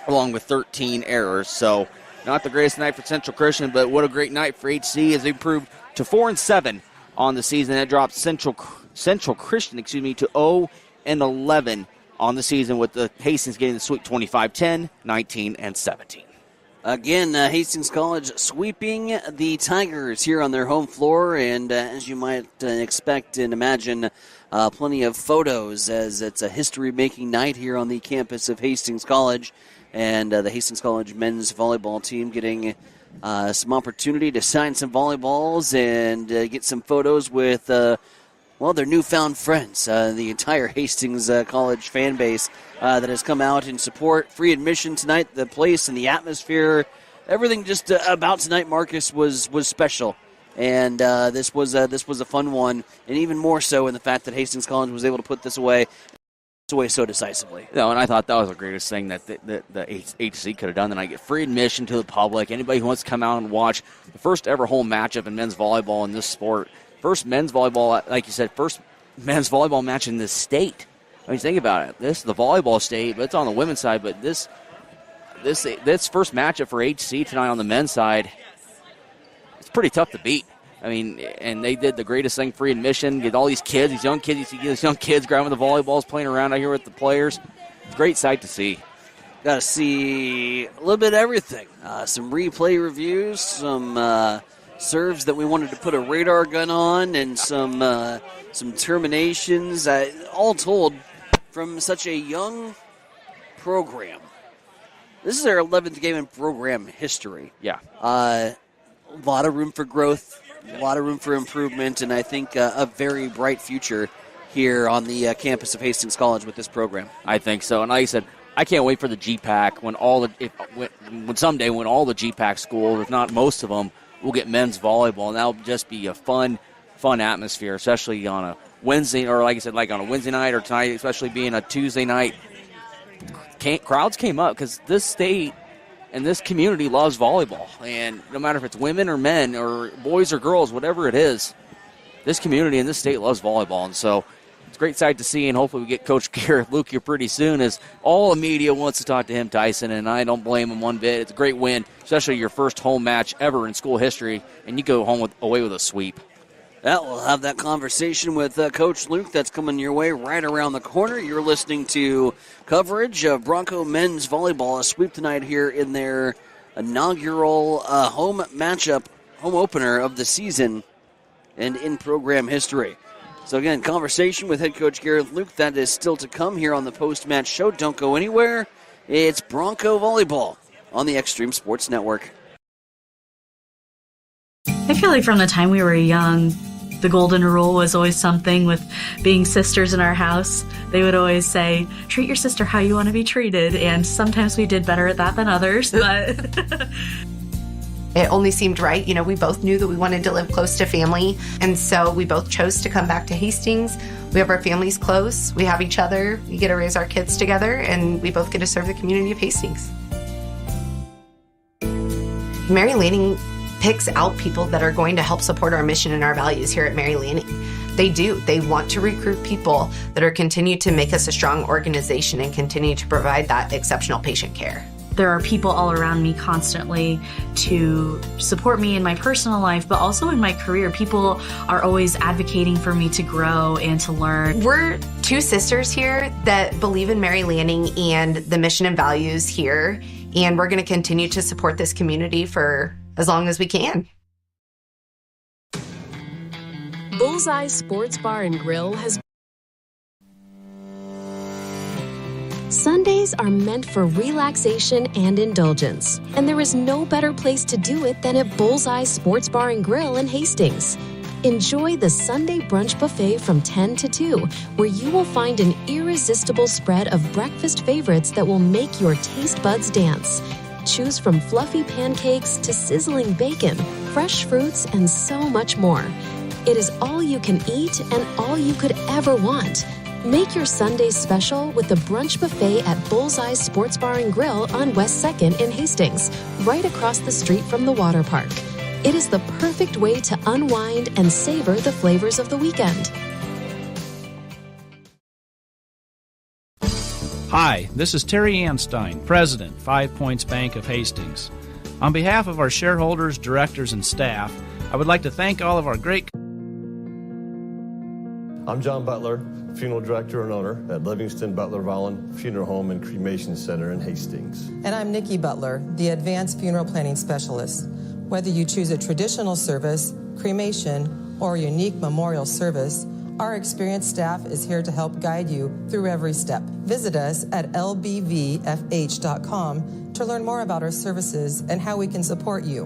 along with 13 errors. So not the greatest night for Central Christian, but what a great night for HC as they improved to 4-7 on the season. That dropped Central Christian, to 0-11 on the season, with the Hastings getting the sweep 25-10, 19, and 17. Again, Hastings College sweeping the Tigers here on their home floor, and as you might expect and imagine, plenty of photos as it's a history-making night here on the campus of Hastings College, and the Hastings College men's volleyball team getting some opportunity to sign some volleyballs and get some photos with, their newfound friends, the entire Hastings College fan base that has come out in support. Free admission tonight, the place and the atmosphere, everything just about tonight, Marcus, was special. And this was a fun one, and even more so in the fact that Hastings College was able to put this away so decisively. No, and I thought that was the greatest thing that the HC could have done tonight. Get free admission to the public. Anybody who wants to come out and watch the first ever home matchup in men's volleyball in this sport. First men's volleyball, like you said, first men's volleyball match in this state. I mean, think about it. This is the volleyball state, but it's on the women's side. But this first matchup for HC tonight on the men's side, it's pretty tough to beat. I mean, and they did the greatest thing, free admission, get all these kids, these young kids, you see these young kids grabbing the volleyballs, playing around out here with the players. It's a great sight to see. Got to see a little bit of everything. Some replay reviews, some serves that we wanted to put a radar gun on, and some terminations. All told, from such a young program. This is their 11th game in program history. Yeah. A lot of room for growth, a lot of room for improvement, and I think a very bright future here on the campus of Hastings College with this program. I think so. And like I said, I can't wait for the GPAC when someday when all the GPAC schools, if not most of them, will get men's volleyball, and that'll just be a fun atmosphere, especially on a Wednesday, or like I said, like on a Wednesday night, or tonight, especially being a Tuesday night. Crowds came up because this state and this community loves volleyball, and no matter if it's women or men or boys or girls, whatever it is, this community and this state loves volleyball, and so it's a great sight to see, and hopefully we get Coach Garrett Luke here pretty soon, as all the media wants to talk to him, Tyson, and I don't blame him one bit. It's a great win, especially your first home match ever in school history, and you go home away with a sweep. We'll have that conversation with Coach Luke. That's coming your way right around the corner. You're listening to coverage of Bronco men's volleyball, a sweep tonight here in their inaugural home matchup, home opener of the season and in program history. So again, conversation with head coach Garrett Luke, that is still to come here on the post-match show. Don't go anywhere. It's Bronco volleyball on the Extreme Sports Network. I feel like from the time we were young, the golden rule was always something with being sisters in our house. They would always say, treat your sister how you want to be treated. And sometimes we did better at that than others, but... It only seemed right. You know, we both knew that we wanted to live close to family. And so we both chose to come back to Hastings. We have our families close. We have each other. We get to raise our kids together. And we both get to serve the community of Hastings. Mary Lanning picks out people that are going to help support our mission and our values here at Mary Lanning. They do. They want to recruit people that are continue to make us a strong organization and continue to provide that exceptional patient care. There are people all around me constantly to support me in my personal life, but also in my career. People are always advocating for me to grow and to learn. We're two sisters here that believe in Mary Lanning and the mission and values here, and we're going to continue to support this community for as long as we can. Bullseye Sports Bar and Grill has... Sundays are meant for relaxation and indulgence, and there is no better place to do it than at Bullseye Sports Bar and Grill in Hastings. Enjoy the Sunday brunch buffet from 10 to 2, where you will find an irresistible spread of breakfast favorites that will make your taste buds dance. Choose from fluffy pancakes to sizzling bacon, fresh fruits, and so much more. It is all you can eat and all you could ever want. Make your Sundays special with the brunch buffet at Bullseye Sports Bar and Grill on West 2nd in Hastings, right across the street from the water park. It is the perfect way to unwind and savor the flavors of the weekend. Hi, this is Terry Anstein, President, 5 Points Bank of Hastings. On behalf of our shareholders, directors, and staff, I would like to thank all of our great... I'm John Butler, Funeral Director and owner at Livingston Butler Vollen Funeral Home and Cremation Center in Hastings. And I'm Nikki Butler, the Advanced Funeral Planning Specialist. Whether you choose a traditional service, cremation, or a unique memorial service, our experienced staff is here to help guide you through every step. Visit us at lbvfh.com to learn more about our services and how we can support you.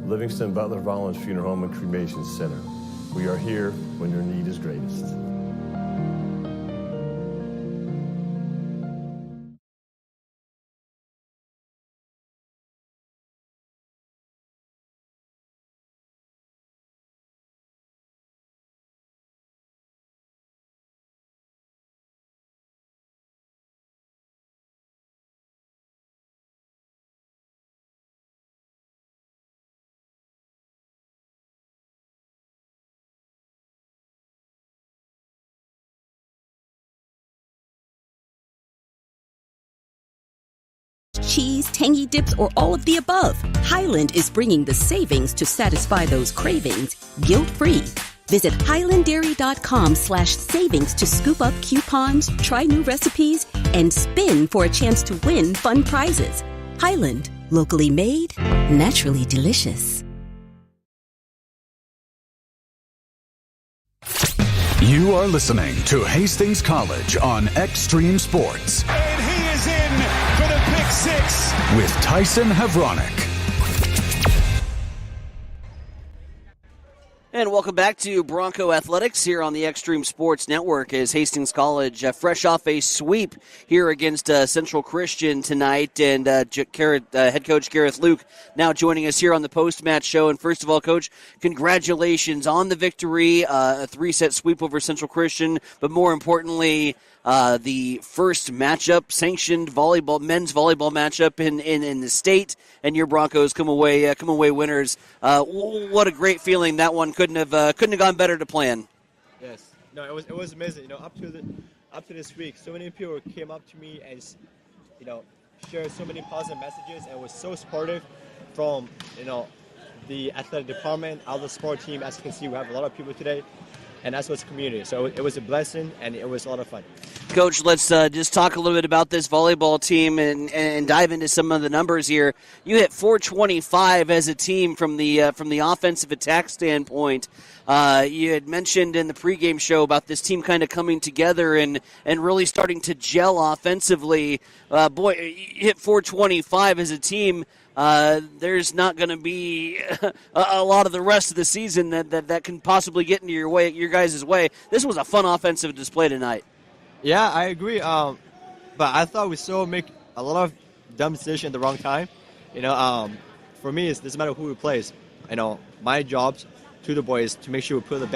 Livingston Butler Vollen Funeral Home and Cremation Center. We are here when your need is greatest. Cheese, tangy dips, or all of the above, Highland is bringing the savings to satisfy those cravings, guilt-free. Visit highlanddairy.com/savings to scoop up coupons, try new recipes, and spin for a chance to win fun prizes. Highland, locally made, naturally delicious. You are listening to Hastings College on Extreme Sports. And he is in for the pick six. With Tyson Havronik. And welcome back to Bronco Athletics here on the Extreme Sports Network as Hastings College fresh off a sweep here against Central Christian tonight. And head coach Gareth Luke now joining us here on the post-match show. And first of all, Coach, congratulations on the victory, a 3-set sweep over Central Christian, but more importantly, the first matchup, sanctioned men's volleyball matchup in the state, and your Broncos come away winners. What a great feeling! That one couldn't have gone better to plan. Yes, no, it was amazing. You know, up to this week, so many people came up to me and shared so many positive messages, and was so supportive from the athletic department, our sport team. As you can see, we have a lot of people today. And that's what's community. So it was a blessing, and it was a lot of fun. Coach, let's just talk a little bit about this volleyball team and dive into some of the numbers here. You hit 425 as a team from the offensive attack standpoint. You had mentioned in the pregame show about this team kind of coming together and really starting to gel offensively. Boy, you hit 425 as a team. There's not going to be a lot of the rest of the season that can possibly get into your guys' way. This was a fun offensive display tonight. Yeah, I agree. But I thought we still make a lot of dumb decisions at the wrong time. For me, it doesn't matter who plays. My job to the boys to make sure we put the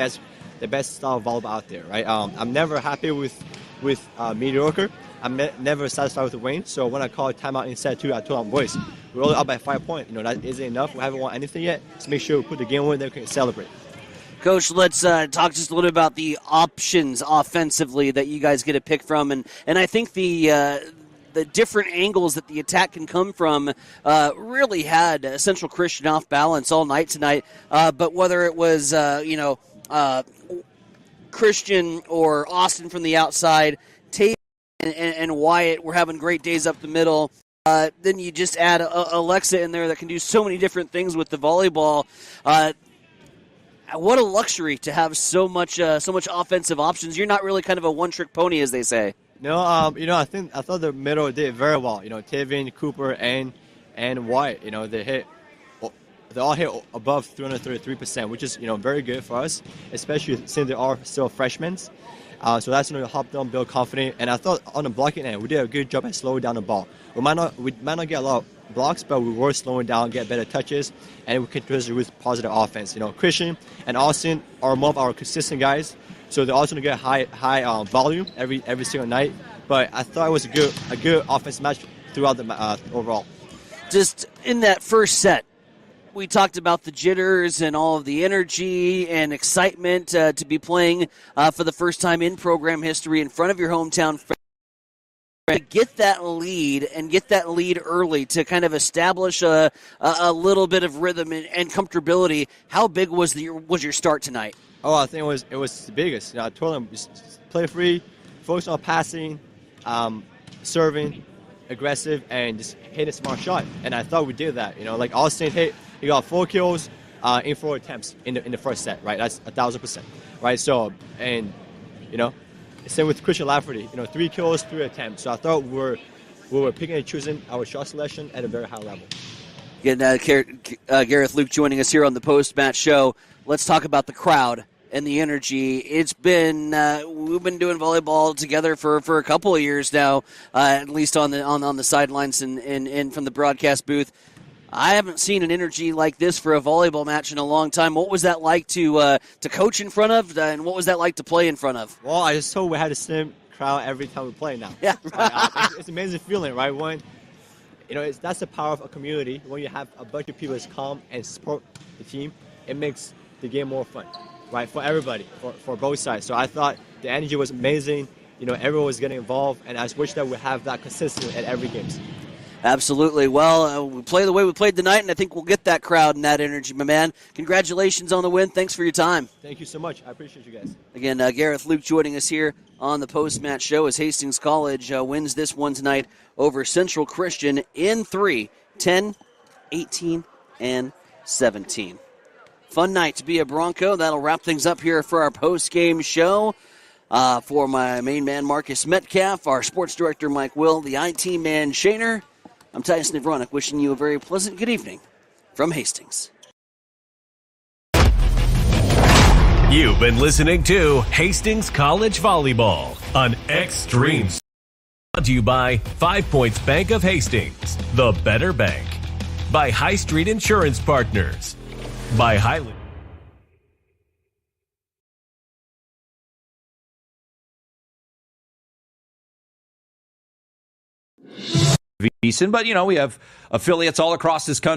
best style of volleyball out there. Right? I'm never happy with mediocre. I'm never satisfied with the win. So when I call a timeout in set 2, I told them, boys, we're only up by 5 points. That isn't enough. We haven't won anything yet. Let's make sure we put the game win, then we can celebrate. Coach, let's talk just a little bit about the options offensively that you guys get to pick from, and I think the different angles that the attack can come from really had Central Christian off balance all night tonight. But whether it was Christian or Austin from the outside, Tate and Wyatt were having great days up the middle. Then you just add Alexa in there that can do so many different things with the volleyball. What a luxury to have so much offensive options. You're not really kind of a one-trick pony, as they say. No, I thought the middle did very well. Tavian, Cooper, and Wyatt. They all hit above 333%, which is very good for us, especially since they are still freshmen. So that's going to help them build confidence. And I thought on the blocking end, we did a good job at slowing down the ball. We might not get a lot of blocks, but we were slowing down, get better touches, and we continued with positive offense. Christian and Austin are more of our consistent guys, so they're also going to get high volume every single night. But I thought it was a good offense match throughout the overall. Just in that first set, we talked about the jitters and all of the energy and excitement to be playing for the first time in program history in front of your hometown fans. To get that lead and get that lead early to kind of establish a little bit of rhythm and comfortability. How big was your start tonight? Oh, I think it was the biggest. I told them just play free, focus on passing, serving, aggressive, and just hit a smart shot. And I thought we did that. Like Austin he got 4 kills in 4 attempts in the first set. Right, that's 1,000%. Right, so same with Christian Lafferty, 3 kills, 3 attempts. So I thought we were picking and choosing our shot selection at a very high level. Again, Gareth Luke joining us here on the post-match show. Let's talk about the crowd and the energy. It's been we've been doing volleyball together for a couple of years now, at least on the sidelines and from the broadcast booth. I haven't seen an energy like this for a volleyball match in a long time. What was that like to coach in front of, and what was that like to play in front of? Well, I just hope we had the same crowd every time we play now. Yeah, it's an amazing feeling, right? When that's the power of a community. When you have a bunch of people that come and support the team, it makes the game more fun, right? For everybody, for both sides. So I thought the energy was amazing. Everyone was getting involved, and I just wish that we have that consistently at every game. Absolutely. Well, we play the way we played tonight, and I think we'll get that crowd and that energy, my man. Congratulations on the win. Thanks for your time. Thank you so much. I appreciate you guys. Again, Gareth Luke joining us here on the post-match show as Hastings College wins this one tonight over Central Christian in 3, 10, 18, and 17. Fun night to be a Bronco. That'll wrap things up here for our post-game show. For my main man, Marcus Metcalf, our sports director, Mike Will, the IT man, Shaner, I'm Tyson Nevronik, wishing you a very pleasant good evening from Hastings. You've been listening to Hastings College Volleyball on Extreme. Brought to you by 5 Points Bank of Hastings, the better bank. By High Street Insurance Partners. By Highland. But we have affiliates all across this country.